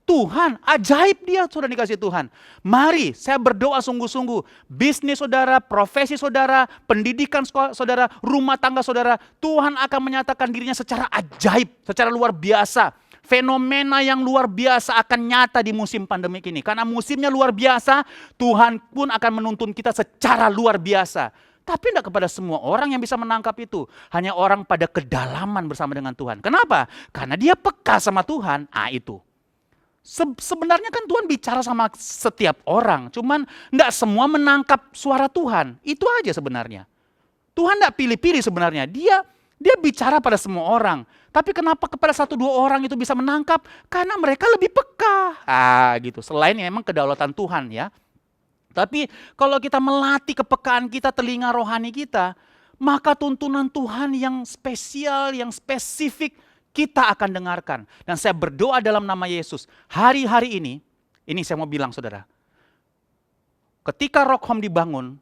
Tuhan, ajaib dia, saudara dikasih Tuhan. Mari saya berdoa sungguh-sungguh. Bisnis saudara, profesi saudara, pendidikan saudara, rumah tangga saudara. Tuhan akan menyatakan dirinya secara ajaib, secara luar biasa. Fenomena yang luar biasa akan nyata di musim pandemi ini. Karena musimnya luar biasa, Tuhan pun akan menuntun kita secara luar biasa. Tapi tidak kepada semua orang yang bisa menangkap itu. Hanya orang pada kedalaman bersama dengan Tuhan. Kenapa? Karena dia peka sama Tuhan. Itu. Sebenarnya kan Tuhan bicara sama setiap orang, cuman tidak semua menangkap suara Tuhan. Itu aja sebenarnya. Tuhan tidak pilih-pilih sebenarnya. Dia bicara pada semua orang. Tapi kenapa kepada 1-2 orang itu bisa menangkap? Karena mereka lebih peka. Gitu. Selain memang kedaulatan Tuhan ya. Tapi kalau kita melatih kepekaan kita, telinga rohani kita, maka tuntunan Tuhan yang spesial, yang spesifik, kita akan dengarkan. Dan saya berdoa dalam nama Yesus. Hari-hari ini saya mau bilang saudara. Ketika Rock Home dibangun,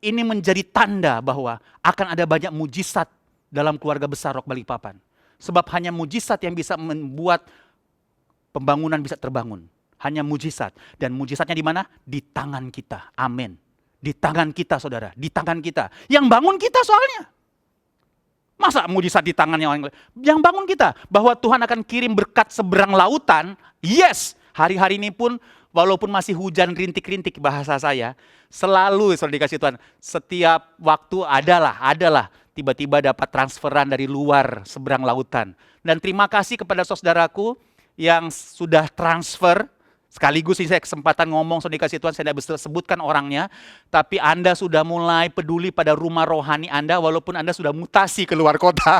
ini menjadi tanda bahwa akan ada banyak mujizat dalam keluarga besar Rock Balikpapan. Sebab hanya mujizat yang bisa membuat pembangunan bisa terbangun. Hanya mujizat. Dan mujizatnya di mana? Di tangan kita. Amin. Di tangan kita saudara. Di tangan kita. Yang bangun kita soalnya. Masa mujizat di tangannya orang lain? Yang bangun kita. Bahwa Tuhan akan kirim berkat seberang lautan. Yes. Hari-hari ini pun walaupun masih hujan rintik-rintik bahasa saya. Selalu saudara dikasih Tuhan. Setiap waktu adalah. Tiba-tiba dapat transferan dari luar seberang lautan. Dan terima kasih kepada saudaraku yang sudah transfer. Sekaligus ini saya kesempatan ngomong, saudara dikasih Tuhan, saya tidak bisa sebutkan orangnya. Tapi Anda sudah mulai peduli pada rumah rohani Anda, walaupun Anda sudah mutasi ke luar kota.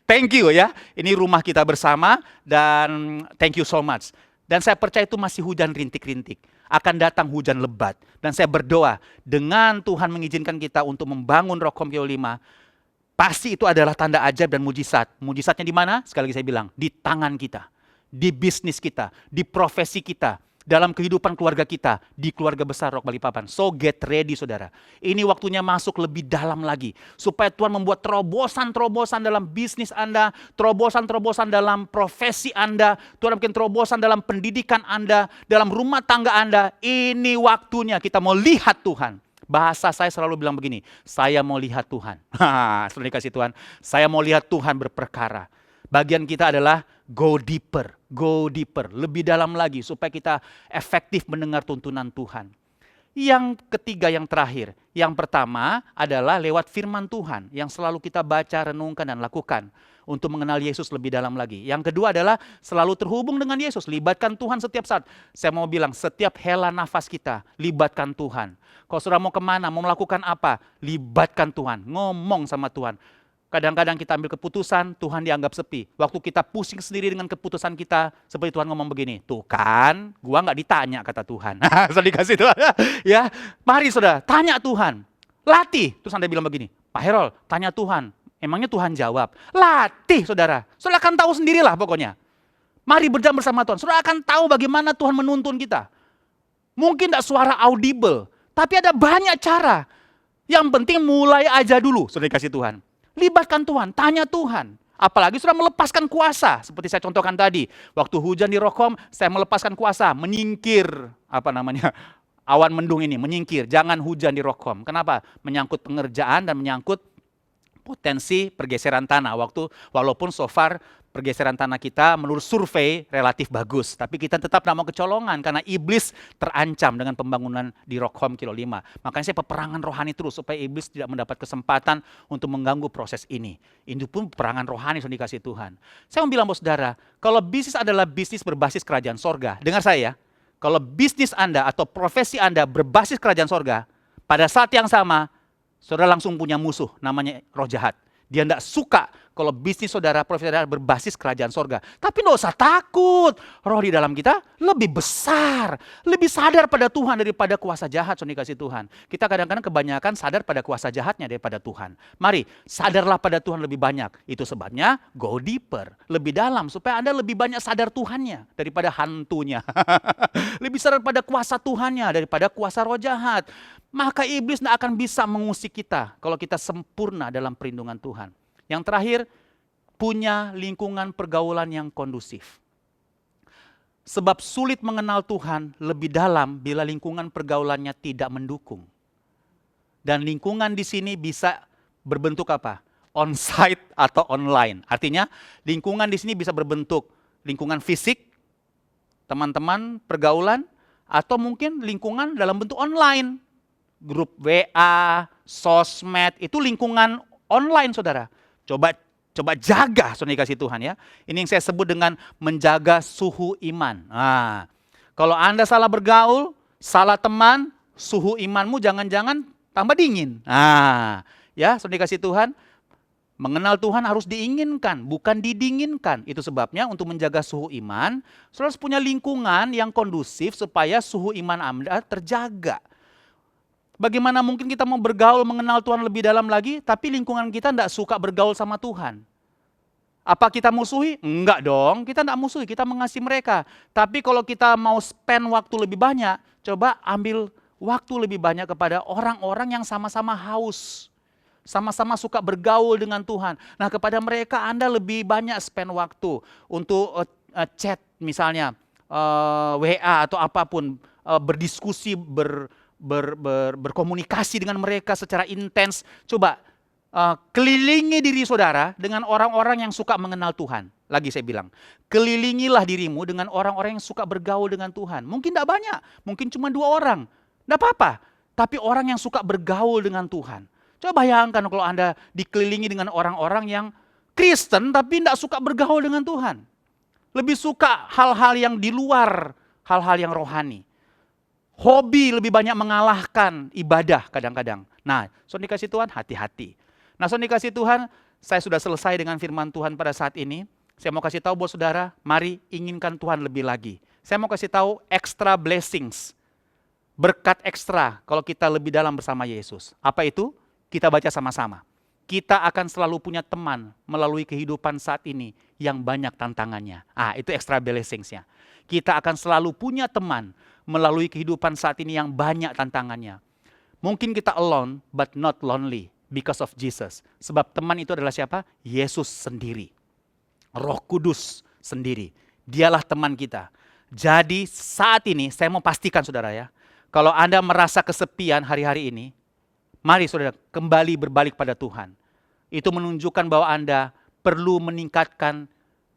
Thank you ya, ini rumah kita bersama dan thank you so much. Dan saya percaya itu masih hujan rintik-rintik. Akan datang hujan lebat. Dan saya berdoa, dengan Tuhan mengizinkan kita untuk membangun Rock Home Kio 5, pasti itu adalah tanda ajaib dan mujizat. Mujizatnya di mana? Sekali lagi saya bilang, di tangan kita. Di bisnis kita, di profesi kita, dalam kehidupan keluarga kita, di keluarga besar Rock Balikpapan. So get ready saudara. Ini waktunya masuk lebih dalam lagi. Supaya Tuhan membuat terobosan-terobosan dalam bisnis Anda, terobosan-terobosan dalam profesi Anda, Tuhan bikin terobosan dalam pendidikan Anda, dalam rumah tangga Anda. Ini waktunya kita mau lihat Tuhan. Bahasa saya selalu bilang begini, saya mau lihat Tuhan. Sudah dikasih Tuhan, saya mau lihat Tuhan berperkara. Bagian kita adalah go deeper, lebih dalam lagi supaya kita efektif mendengar tuntunan Tuhan. Yang ketiga, yang terakhir, yang pertama adalah lewat firman Tuhan yang selalu kita baca, renungkan, dan lakukan untuk mengenal Yesus lebih dalam lagi. Yang kedua adalah selalu terhubung dengan Yesus, libatkan Tuhan setiap saat. Saya mau bilang, setiap hela nafas kita, libatkan Tuhan. Kalau saudara mau kemana, mau melakukan apa, libatkan Tuhan, ngomong sama Tuhan. Kadang-kadang kita ambil keputusan, Tuhan dianggap sepi. Waktu kita pusing sendiri dengan keputusan kita, seperti Tuhan ngomong begini, tuh kan, gua nggak ditanya, kata Tuhan. Saya dikasih Tuhan. Ya, mari saudara, tanya Tuhan. Latih. Terus Anda bilang begini, Pak Herol, tanya Tuhan. Emangnya Tuhan jawab? Latih saudara. Saudara akan tahu sendirilah pokoknya. Mari berjalan bersama Tuhan. Saudara akan tahu bagaimana Tuhan menuntun kita. Mungkin tidak suara audible, tapi ada banyak cara. Yang penting mulai aja dulu, saudara dikasih Tuhan. Libatkan Tuhan, tanya Tuhan. Apalagi sudah melepaskan kuasa. Seperti saya contohkan tadi. Waktu hujan di Rokom, saya melepaskan kuasa. Menyingkir, awan mendung ini, menyingkir. Jangan hujan di Rokom. Kenapa? Menyangkut pengerjaan dan menyangkut potensi pergeseran tanah. Walaupun so far pergeseran tanah kita menurut survei relatif bagus. Tapi kita tetap tidak mau kecolongan karena iblis terancam dengan pembangunan di Rockholm Kilo 5. Makanya saya peperangan rohani terus supaya iblis tidak mendapat kesempatan untuk mengganggu proses ini. Ini pun peperangan rohani sudah dikasih Tuhan. Saya mau bilang buat saudara, kalau bisnis adalah bisnis berbasis kerajaan sorga, dengar saya ya, kalau bisnis Anda atau profesi Anda berbasis kerajaan sorga, pada saat yang sama, saudara langsung punya musuh namanya roh jahat. Dia tidak suka kalau bisnis saudara, profesi saudara berbasis kerajaan sorga. Tapi tidak usah takut. Roh di dalam kita lebih besar. Lebih sadar pada Tuhan daripada kuasa jahat. Saudara dikasih Tuhan. Kita kadang-kadang kebanyakan sadar pada kuasa jahatnya daripada Tuhan. Mari sadarlah pada Tuhan lebih banyak. Itu sebabnya go deeper. Lebih dalam supaya Anda lebih banyak sadar Tuhannya daripada hantunya. Lebih sadar pada kuasa Tuhannya daripada kuasa roh jahat. Maka iblis tidak akan bisa mengusik kita kalau kita sempurna dalam perlindungan Tuhan. Yang terakhir, punya lingkungan pergaulan yang kondusif. Sebab sulit mengenal Tuhan lebih dalam bila lingkungan pergaulannya tidak mendukung. Dan lingkungan di sini bisa berbentuk apa? On-site atau online. Artinya lingkungan di sini bisa berbentuk lingkungan fisik, teman-teman, pergaulan, atau mungkin lingkungan dalam bentuk online. Grup WA, sosmed, itu lingkungan online saudara. Coba jaga, saudara dikasih Tuhan ya. Ini yang saya sebut dengan menjaga suhu iman. Nah, kalau Anda salah bergaul, salah teman, suhu imanmu jangan-jangan tambah dingin. Nah, ya saudara dikasih Tuhan, mengenal Tuhan harus diinginkan, bukan didinginkan. Itu sebabnya untuk menjaga suhu iman, saudara harus punya lingkungan yang kondusif supaya suhu iman Anda terjaga. Bagaimana mungkin kita mau bergaul mengenal Tuhan lebih dalam lagi, tapi lingkungan kita tidak suka bergaul sama Tuhan. Apa kita musuhi? Enggak dong, kita tidak musuhi, kita mengasihi mereka. Tapi kalau kita mau spend waktu lebih banyak, coba ambil waktu lebih banyak kepada orang-orang yang sama-sama haus. Sama-sama suka bergaul dengan Tuhan. Nah kepada mereka Anda lebih banyak spend waktu untuk chat misalnya, WA atau apapun, berdiskusi, berkomunikasi dengan mereka secara intens. Coba kelilingi diri saudara dengan orang-orang yang suka mengenal Tuhan. Lagi saya bilang, kelilingilah dirimu dengan orang-orang yang suka bergaul dengan Tuhan. Mungkin tidak banyak, mungkin cuma 2 orang. Tidak apa-apa, tapi orang yang suka bergaul dengan Tuhan. Coba bayangkan kalau Anda dikelilingi dengan orang-orang yang Kristen tapi tidak suka bergaul dengan Tuhan. Lebih suka hal-hal yang di luar, hal-hal yang rohani. Hobi lebih banyak mengalahkan ibadah kadang-kadang. Nah, saudara dikasih Tuhan, hati-hati. Nah, saudara dikasih Tuhan, saya sudah selesai dengan firman Tuhan pada saat ini. Saya mau kasih tahu buat saudara, mari inginkan Tuhan lebih lagi. Saya mau kasih tahu extra blessings. Berkat ekstra kalau kita lebih dalam bersama Yesus. Apa itu? Kita baca sama-sama. Kita akan selalu punya teman melalui kehidupan saat ini yang banyak tantangannya. Itu extra blessingsnya. Kita akan selalu punya teman melalui kehidupan saat ini yang banyak tantangannya. Mungkin kita alone, but not lonely because of Jesus. Sebab teman itu adalah siapa? Yesus sendiri. Roh Kudus sendiri. Dialah teman kita. Jadi saat ini saya mau pastikan saudara ya, Kalau Anda merasa kesepian hari-hari ini, mari saudara kembali berbalik pada Tuhan. Itu menunjukkan bahwa Anda perlu meningkatkan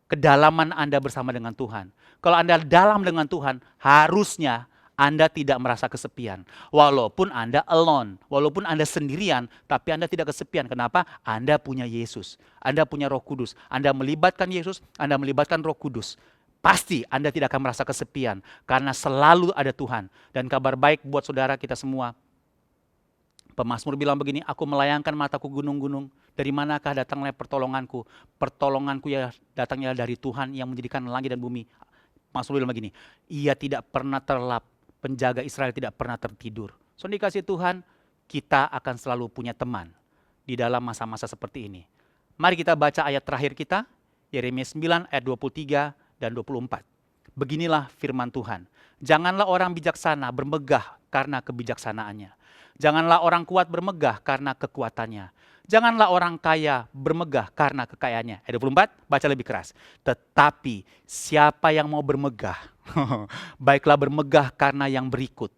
kedalaman Anda bersama dengan Tuhan. Kalau Anda dalam dengan Tuhan, harusnya Anda tidak merasa kesepian. Walaupun Anda alone, walaupun Anda sendirian, tapi Anda tidak kesepian. Kenapa? Anda punya Yesus, Anda punya Roh Kudus. Anda melibatkan Yesus, Anda melibatkan Roh Kudus. Pasti Anda tidak akan merasa kesepian, karena selalu ada Tuhan. Dan kabar baik buat saudara kita semua, pemazmur bilang begini, aku melayangkan mataku gunung-gunung, dari manakah datangnya pertolonganku? Pertolonganku ya datangnya dari Tuhan yang menjadikan langit dan bumi. Mazmur bilang begini, ia tidak pernah terlelap, penjaga Israel tidak pernah tertidur. So dikasih Tuhan, kita akan selalu punya teman di dalam masa-masa seperti ini. Mari kita baca ayat terakhir kita, Yeremia 9 ayat 23 dan 24. Beginilah firman Tuhan, janganlah orang bijaksana bermegah karena kebijaksanaannya. Janganlah orang kuat bermegah karena kekuatannya. Janganlah orang kaya bermegah karena kekayaannya. Ayat 24, baca lebih keras. Tetapi siapa yang mau bermegah, baiklah bermegah karena yang berikut.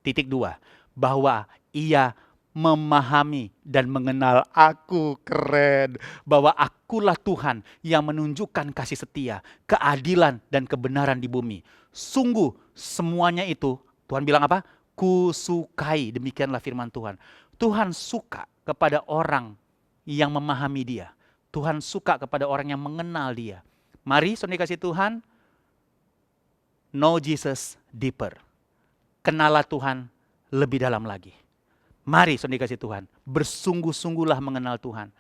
Titik 2, bahwa ia memahami dan mengenal aku. Keren. Bahwa akulah Tuhan yang menunjukkan kasih setia, keadilan dan kebenaran di bumi. Sungguh semuanya itu, Tuhan bilang apa? Kusukai, demikianlah firman Tuhan. Tuhan suka kepada orang yang memahami Dia. Tuhan suka kepada orang yang mengenal Dia. Mari, saudara kasih Tuhan, know Jesus deeper. Kenalah Tuhan lebih dalam lagi. Mari, saudara kasih Tuhan, bersungguh-sungguhlah mengenal Tuhan.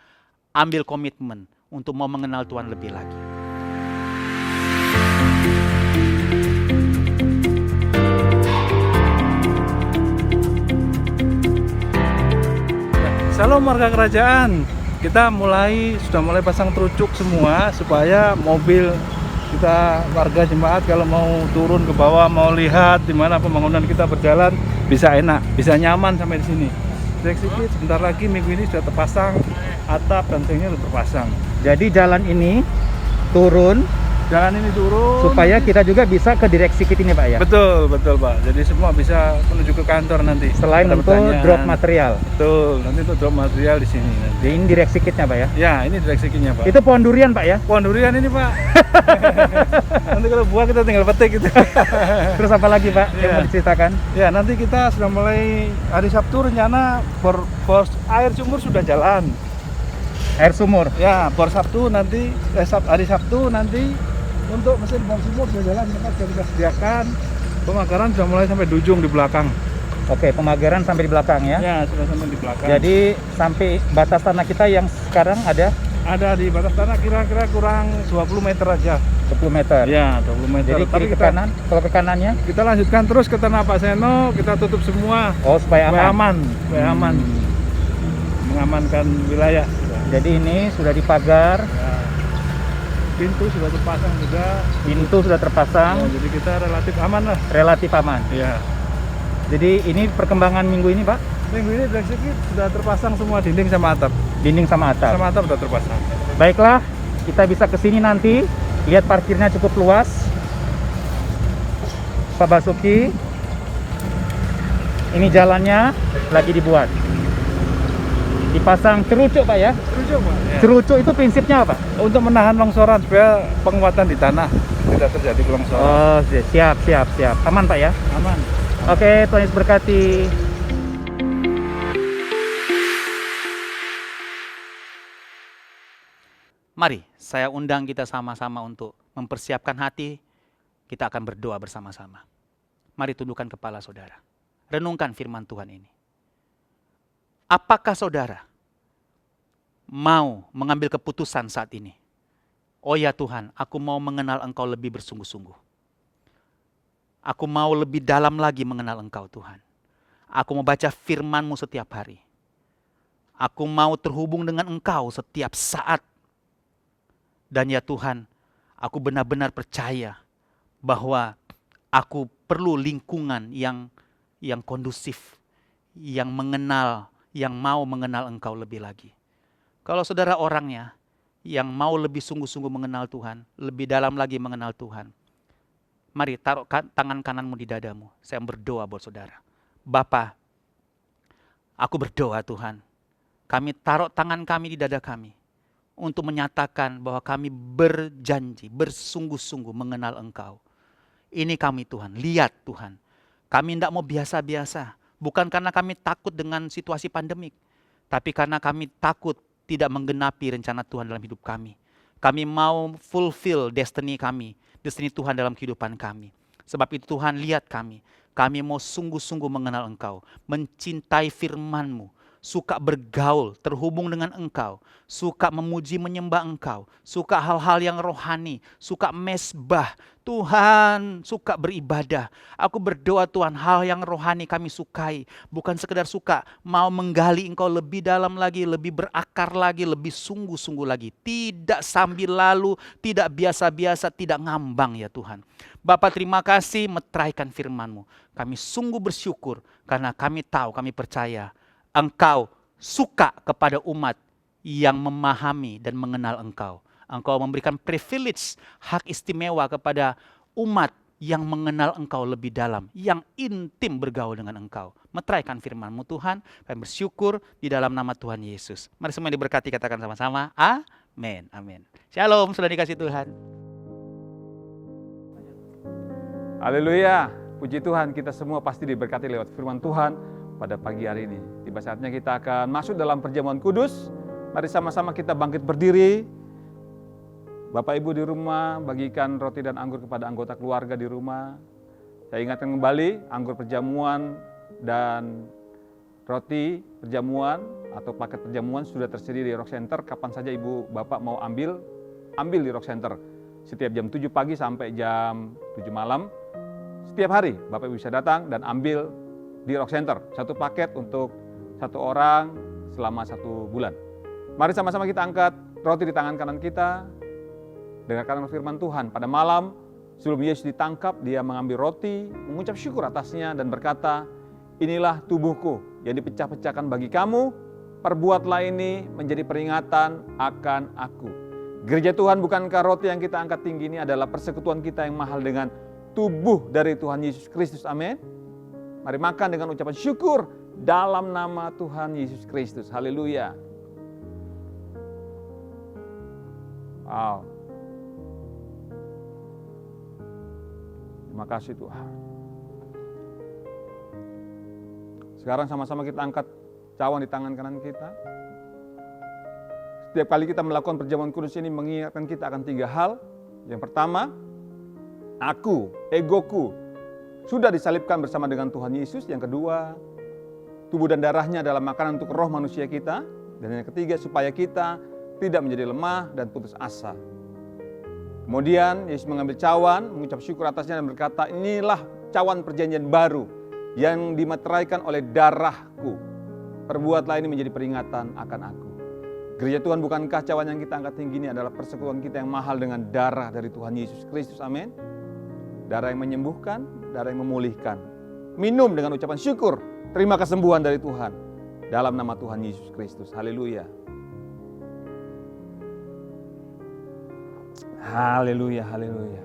Ambil komitmen untuk mau mengenal Tuhan lebih lagi. Shalom warga kerajaan, kita sudah mulai pasang terucuk semua supaya mobil kita warga jemaat kalau mau turun ke bawah, mau lihat di mana pembangunan kita berjalan bisa enak, bisa nyaman sampai di sini. Sedikit sebentar lagi minggu ini sudah terpasang atap dan sengnya sudah terpasang. Jadi jalan ini turun supaya kita juga bisa ke direksi kit ini Pak ya? betul Pak. Jadi semua bisa menuju ke kantor nanti. Selain Ada untuk pertanyaan. drop material. Betul, nanti untuk drop material di sini. Nanti. Jadi ini direksi kitnya Pak ya? Ya, ini direksi kitnya Pak. Itu pohon durian Pak ya? Pohon durian ini Pak. Nanti kalau buah kita tinggal petik gitu. Terus apa lagi Pak yang Ya. mau diceritakan? Ya, nanti kita sudah mulai hari Sabtu rencana bor air sumur sudah jalan. Air sumur. Ya, bor Sabtu nanti hari Sabtu nanti untuk mesin bor sumur sudah jalan, kita sudah sediakan. Pemagaran sudah mulai sampai di ujung di belakang. Oke, pemageran sampai di belakang ya? Ya, sudah sampai di belakang. Jadi sampai batas tanah kita yang sekarang ada ada di batas tanah kira-kira kurang 20 meter aja. 20 meter. Ya, 20 meter. Jadi Tapi kiri ke kita- kanan, kalau ke kanannya? Kita lanjutkan terus ke tanah Pak Seno, kita tutup semua. Oh, supaya Supaya aman. supaya aman. Mengamankan wilayah. Jadi ini sudah dipagar, Ya. Pintu sudah terpasang juga. pintu sudah terpasang, Ya, jadi kita relatif aman lah. relatif aman. Ya. Jadi ini perkembangan minggu ini Pak, Minggu ini direksi sudah terpasang semua dinding sama atap. dinding sama atap. Sama atap sudah terpasang. Baiklah, kita bisa ke sini nanti. Lihat parkirnya cukup luas. Pak Basuki, ini jalannya lagi dibuat. Dipasang cerucuk Pak ya. Terucuk Pak. Ya. Cerucuk itu prinsipnya apa? Untuk menahan longsoran supaya penguatan di tanah tidak terjadi longsoran. Oh, siap. Aman Pak ya. Aman. Oke, Tuhan Yesus berkati. Mari saya undang kita sama-sama untuk mempersiapkan hati, kita akan berdoa bersama-sama. Mari tundukkan kepala saudara, renungkan firman Tuhan ini. Apakah saudara mau mengambil keputusan saat ini? Oh ya Tuhan, aku mau mengenal Engkau lebih bersungguh-sungguh. Aku mau lebih dalam lagi mengenal Engkau Tuhan. Aku mau baca firman-Mu setiap hari. Aku mau terhubung dengan Engkau setiap saat. Dan ya Tuhan, aku benar-benar percaya bahwa aku perlu lingkungan yang kondusif, yang mengenal, yang mau mengenal Engkau lebih lagi. Kalau saudara orangnya yang mau lebih sungguh-sungguh mengenal Tuhan, lebih dalam lagi mengenal Tuhan, mari taruh tangan kananmu di dadamu. Saya berdoa buat saudara. Bapa, aku berdoa Tuhan, kami taruh tangan kami di dada kami untuk menyatakan bahwa kami berjanji, bersungguh-sungguh mengenal Engkau. Ini kami Tuhan, lihat Tuhan. Kami tidak mau biasa-biasa, bukan karena kami takut dengan situasi pandemik, tapi karena kami takut tidak menggenapi rencana Tuhan dalam hidup kami. Kami mau fulfill destiny kami, destiny Tuhan dalam kehidupan kami. Sebab itu Tuhan, lihat kami mau sungguh-sungguh mengenal Engkau, mencintai firman-Mu, suka bergaul, terhubung dengan Engkau, suka memuji menyembah Engkau, suka hal-hal yang rohani, suka mesbah, Tuhan, suka beribadah. Aku berdoa Tuhan, hal yang rohani kami sukai, bukan sekedar suka, mau menggali Engkau lebih dalam lagi, lebih berakar lagi, lebih sungguh-sungguh lagi. Tidak sambil lalu, tidak biasa-biasa, tidak ngambang ya Tuhan. Bapa, terima kasih meteraikan firman-Mu. Kami sungguh bersyukur karena kami tahu, kami percaya Engkau suka kepada umat yang memahami dan mengenal Engkau. Engkau memberikan privilege, hak istimewa kepada umat yang mengenal Engkau lebih dalam, yang intim bergaul dengan Engkau. Meteraikan firman-Mu Tuhan, kami bersyukur di dalam nama Tuhan Yesus. Mari semua diberkati, katakan sama-sama, amin, amin. Shalom, sudah dikasih Tuhan. Haleluya, puji Tuhan, kita semua pasti diberkati lewat firman Tuhan pada pagi hari ini. Tiba saatnya kita akan masuk dalam perjamuan kudus. Mari sama-sama kita bangkit berdiri. Bapak Ibu di rumah, bagikan roti dan anggur kepada anggota keluarga di rumah. Saya ingatkan kembali, anggur perjamuan dan roti perjamuan atau paket perjamuan sudah tersedia di Rock Center. Kapan saja Ibu Bapak mau ambil di Rock Center. Setiap jam 7 pagi sampai jam 7 malam. Setiap hari Bapak Ibu bisa datang dan ambil di Rock Center. Satu paket untuk satu orang selama 1 bulan. Mari sama-sama kita angkat roti di tangan kanan kita. Dengarkan firman Tuhan. Pada malam sebelum Yesus ditangkap, dia mengambil roti, mengucap syukur atasnya dan berkata, inilah tubuhku yang dipecah-pecahkan bagi kamu. Perbuatlah ini menjadi peringatan akan aku. Gereja Tuhan, bukankah roti yang kita angkat tinggi ini adalah persekutuan kita yang mahal dengan tubuh dari Tuhan Yesus Kristus. Amin. Mari makan dengan ucapan syukur dalam nama Tuhan Yesus Kristus. Haleluya. Wow. Terima kasih Tuhan. Sekarang sama-sama kita angkat cawan di tangan kanan kita. Setiap kali kita melakukan perjamuan kudus ini mengingatkan kita akan 3 hal. Yang pertama, aku, egoku, sudah disalibkan bersama dengan Tuhan Yesus. Yang kedua, tubuh dan darahnya adalah makanan untuk roh manusia kita. Dan yang ketiga, supaya kita tidak menjadi lemah dan putus asa. Kemudian Yesus mengambil cawan, mengucap syukur atasnya dan berkata, inilah cawan perjanjian baru yang dimeteraikan oleh darahku. Perbuatlah ini menjadi peringatan akan aku. Gereja Tuhan, bukankah cawan yang kita angkat tinggi ini adalah persekutuan kita yang mahal dengan darah dari Tuhan Yesus Kristus. Amin. Darah yang menyembuhkan, darah yang memulihkan. Minum dengan ucapan syukur, terima kesembuhan dari Tuhan. Dalam nama Tuhan Yesus Kristus. Haleluya. Haleluya, haleluya.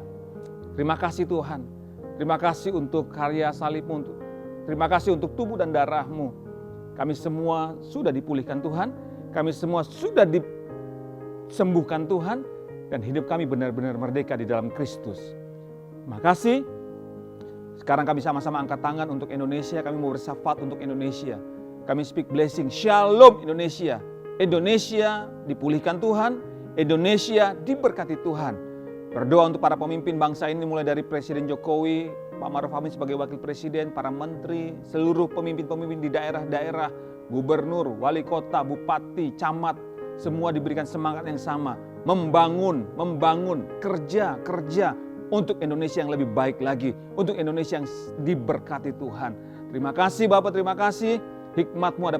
Terima kasih Tuhan. Terima kasih untuk karya salib-Mu. Terima kasih untuk tubuh dan darah-Mu. Kami semua sudah dipulihkan Tuhan. Kami semua sudah disembuhkan Tuhan. Dan hidup kami benar-benar merdeka di dalam Kristus. Terima kasih. Sekarang kami sama-sama angkat tangan untuk Indonesia. Kami mau bersyafaat untuk Indonesia. Kami speak blessing. Shalom Indonesia. Indonesia dipulihkan Tuhan. Indonesia diberkati Tuhan. Berdoa untuk para pemimpin bangsa ini mulai dari Presiden Jokowi, Pak Maruf Amin sebagai Wakil Presiden, para menteri, seluruh pemimpin-pemimpin di daerah-daerah, gubernur, wali kota, bupati, camat, semua diberikan semangat yang sama. Membangun, kerja untuk Indonesia yang lebih baik lagi. Untuk Indonesia yang diberkati Tuhan. Terima kasih Bapak, terima kasih. Hikmat-Mu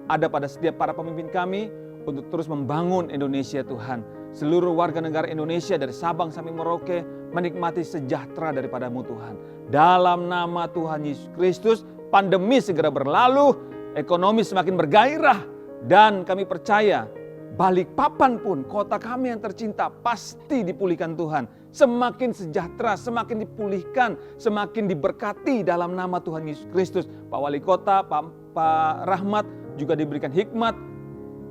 ada pada setiap para pemimpin kami. Untuk terus membangun Indonesia Tuhan. Seluruh warga negara Indonesia dari Sabang sampai Merauke menikmati sejahtera daripada-Mu Tuhan. Dalam nama Tuhan Yesus Kristus, pandemi segera berlalu, ekonomi semakin bergairah, dan kami percaya Balikpapan pun, kota kami yang tercinta, pasti dipulihkan Tuhan. semakin sejahtera, semakin dipulihkan, semakin diberkati dalam nama Tuhan Yesus Kristus. Pak Wali Kota, Pak Rahmat juga diberikan hikmat,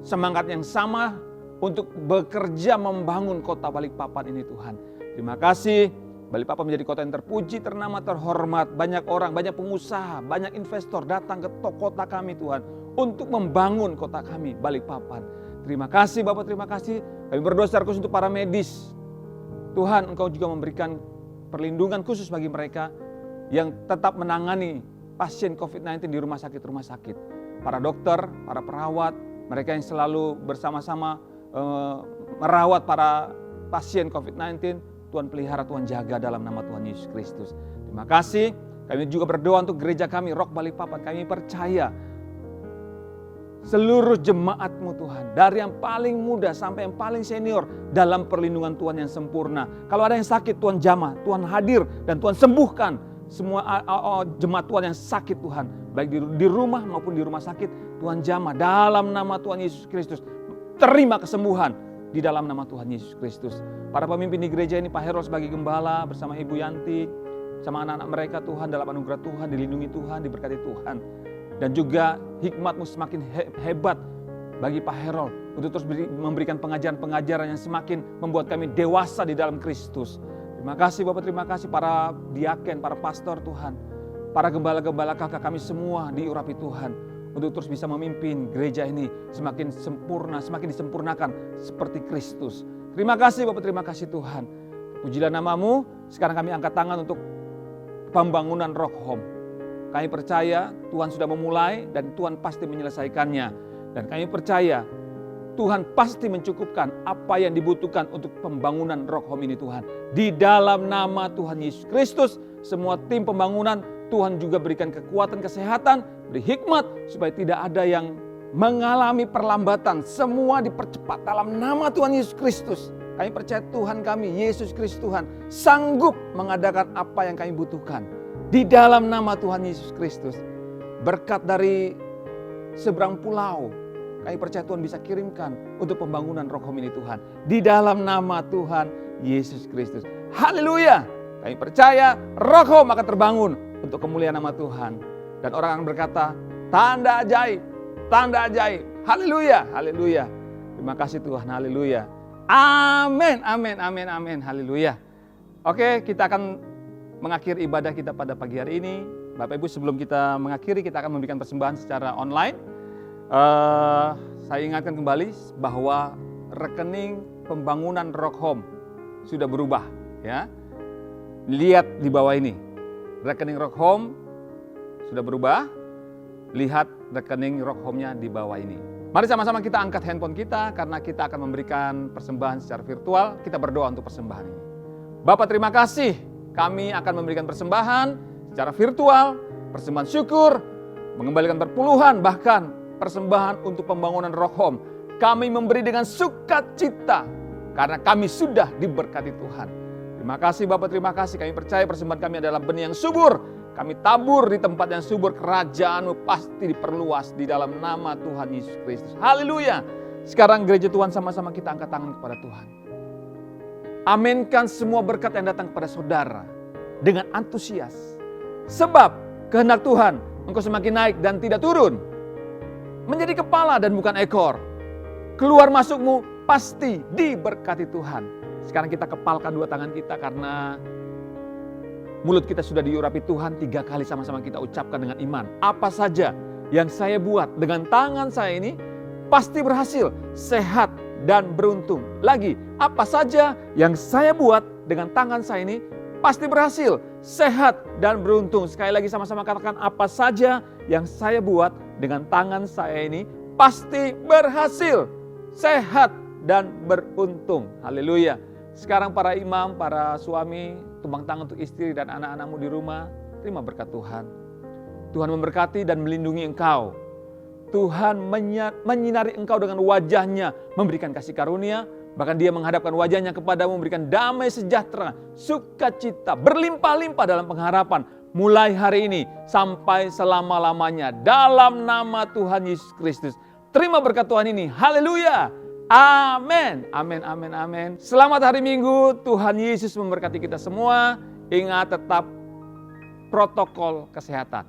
semangat yang sama untuk bekerja membangun kota Balikpapan ini Tuhan. Terima kasih, Balikpapan menjadi kota yang terpuji, ternama, terhormat. Banyak orang, banyak pengusaha, banyak investor datang ke kota kami Tuhan untuk membangun kota kami Balikpapan. Terima kasih Bapak, terima kasih. Kami berdoa secara khusus untuk para medis. Tuhan, Engkau juga memberikan perlindungan khusus bagi mereka yang tetap menangani pasien COVID-19 di rumah sakit. Para dokter, para perawat, mereka yang selalu bersama-sama merawat para pasien COVID-19, Tuhan pelihara, Tuhan jaga dalam nama Tuhan Yesus Kristus. Terima kasih. Kami juga berdoa untuk gereja kami, Rock Balikpapan. Kami percaya seluruh jemaat-Mu Tuhan, dari yang paling muda sampai yang paling senior, dalam perlindungan Tuhan yang sempurna. Kalau ada yang sakit, Tuhan jamah, Tuhan hadir dan Tuhan sembuhkan semua jemaat Tuhan yang sakit Tuhan. Baik di rumah maupun di rumah sakit, Tuhan jamah dalam nama Tuhan Yesus Kristus. Terima kesembuhan di dalam nama Tuhan Yesus Kristus. Para pemimpin di gereja ini, Pak Herol sebagai gembala bersama Ibu Yanti, sama anak-anak mereka Tuhan, dalam anugerah Tuhan, dilindungi Tuhan, diberkati Tuhan. Dan juga hikmat-Mu semakin hebat bagi Pak Herol untuk terus memberikan pengajaran-pengajaran yang semakin membuat kami dewasa di dalam Kristus. Terima kasih Bapak, terima kasih para diaken, para pastor Tuhan, para gembala-gembala kakak kami semua diurapi Tuhan untuk terus bisa memimpin gereja ini semakin sempurna, semakin disempurnakan seperti Kristus. Terima kasih Bapak, terima kasih Tuhan. Pujilah nama-Mu. Sekarang kami angkat tangan untuk pembangunan Rock Home. Kami percaya Tuhan sudah memulai dan Tuhan pasti menyelesaikannya. Dan kami percaya Tuhan pasti mencukupkan apa yang dibutuhkan untuk pembangunan Rock Home ini Tuhan. Di dalam nama Tuhan Yesus Kristus, semua tim pembangunan Tuhan juga berikan kekuatan, kesehatan, beri hikmat supaya tidak ada yang mengalami perlambatan. Semua dipercepat dalam nama Tuhan Yesus Kristus. Kami percaya Tuhan kami, Yesus Kristus Tuhan, sanggup mengadakan apa yang kami butuhkan. Di dalam nama Tuhan Yesus Kristus, berkat dari seberang pulau, kami percaya Tuhan bisa kirimkan untuk pembangunan Rock Home ini Tuhan. Di dalam nama Tuhan Yesus Kristus. Haleluya. Kami percaya Rock Home akan terbangun untuk kemuliaan nama Tuhan. Dan orang akan berkata, tanda ajaib, tanda ajaib. Haleluya, haleluya. Terima kasih Tuhan, haleluya. Amin, amin, amin, amin, haleluya. Oke, kita akan mengakhiri ibadah kita pada pagi hari ini. Bapak Ibu, sebelum kita mengakhiri, kita akan memberikan persembahan secara online. Saya ingatkan kembali bahwa rekening pembangunan Rock Home sudah berubah. Ya, lihat di bawah ini, rekening Rock Home sudah berubah. Lihat rekening Rock Home-nya di bawah ini. Mari sama-sama kita angkat handphone kita karena kita akan memberikan persembahan secara virtual. Kita berdoa untuk persembahan ini. Bapak, terima kasih. Kami akan memberikan persembahan secara virtual, persembahan syukur, mengembalikan perpuluhan, bahkan persembahan untuk pembangunan Rock Home. Kami memberi dengan sukacita karena kami sudah diberkati Tuhan. Terima kasih Bapak, terima kasih. Kami percaya persembahan kami adalah benih yang subur. Kami tabur di tempat yang subur, kerajaan-Mu pasti diperluas di dalam nama Tuhan Yesus Kristus. Haleluya. Sekarang gereja Tuhan sama-sama kita angkat tangan kepada Tuhan. Aminkan semua berkat yang datang kepada saudara dengan antusias. Sebab kehendak Tuhan, Engkau semakin naik dan tidak turun. Menjadi kepala dan bukan ekor. Keluar masukmu pasti diberkati Tuhan. Sekarang kita kepalkan dua tangan kita karena mulut kita sudah diurapi Tuhan. 3 kali sama-sama kita ucapkan dengan iman. Apa saja yang saya buat dengan tangan saya ini pasti berhasil, sehat dan beruntung. Lagi, apa saja yang saya buat dengan tangan saya ini pasti berhasil, sehat dan beruntung. Sekali lagi sama-sama katakan, apa saja yang saya buat dengan tangan saya ini pasti berhasil, sehat dan beruntung. Haleluya. Sekarang para imam, para suami, tumpang tangan untuk istri dan anak-anakmu di rumah. Terima berkat Tuhan. Tuhan memberkati dan melindungi engkau. Tuhan menyinari engkau dengan wajahnya, memberikan kasih karunia, bahkan Dia menghadapkan wajahnya kepadamu, memberikan damai sejahtera, sukacita, berlimpah-limpah dalam pengharapan, mulai hari ini sampai selama-lamanya, dalam nama Tuhan Yesus Kristus. Terima berkat Tuhan ini, haleluya. Amin. Amin, amin, amin. Selamat hari Minggu. Tuhan Yesus memberkati kita semua. Ingat tetap protokol kesehatan.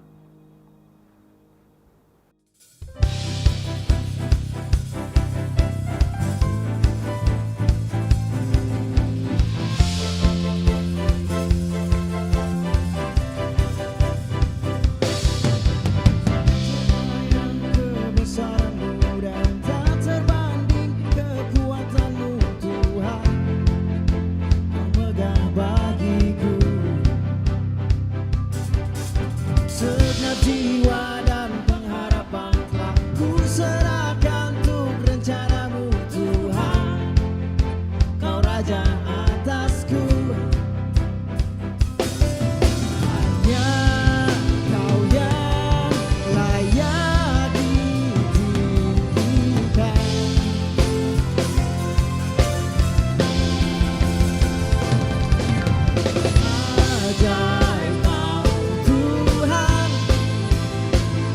Kebesaran-Mu dan tak terbanding kekuatan-Mu Tuhan, Kau megah bagiku. Segenap jiwa dan pengharapan telah ku serahkan untuk rencana-Mu Tuhan, Kau Raja atasku. Hanya Kau yang layak ditinggikan. Ajaib Kau Tuhan,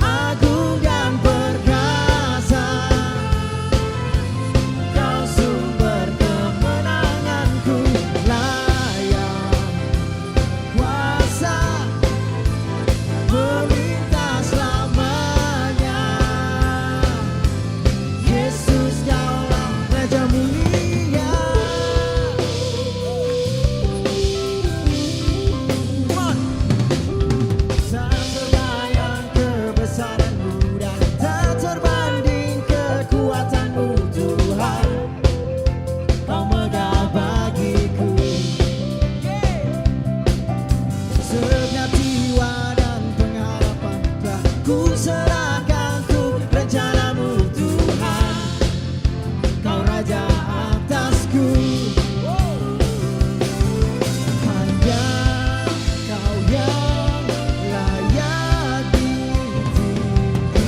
agung dan perkasa. Kau sumber kemenanganku, layak kuasa meminta selamanya. Yesus Kaulah Raja mulia. Tak terbayang kebesaran-Mu dan tak terbanding kekuatan-Mu Tuhan, Kau megah bagiku. Segenap jiwa dan pengharapan telah ku serahkan untuk rencana-Mu Tuhan, Kau Raja atasku. Hanya Kau yang layak ditinggikan.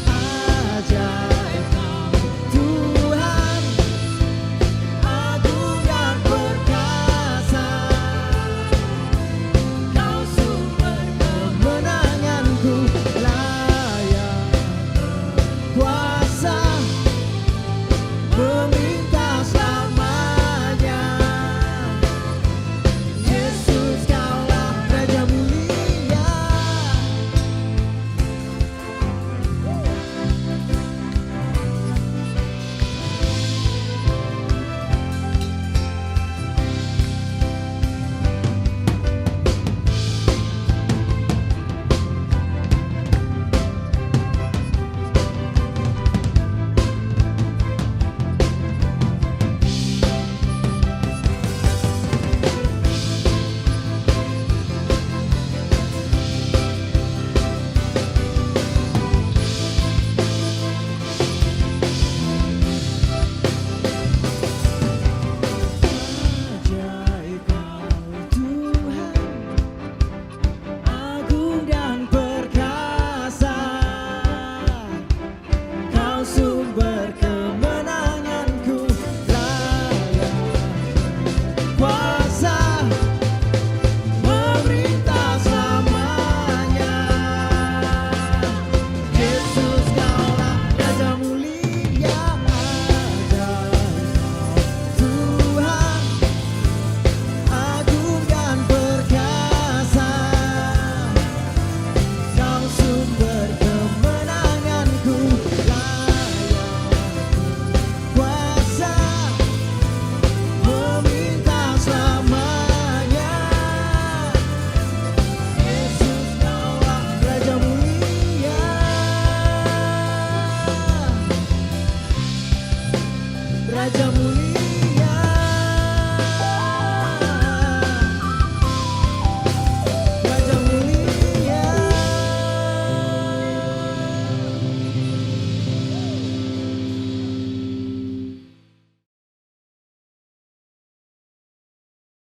Ajaib Kau Tuhan, agung dan perkasa. Kau sumber kemenanganku, layak kuasa meminta selamanya. Yesus Kaulah Raja mulia. Ajaib Kau Tuhan, agung dan perkasa. Kau sumber kemenanganku, layak kuasa memerintah selamanya. Yesus Kaulah Raja mulia. Ajaib Kau Tuhan, agung dan perkasa. Kau sumber kemenanganku, layak kuasa meminta selamanya. Yesus Kaulah Raja mulia. Raja mulia.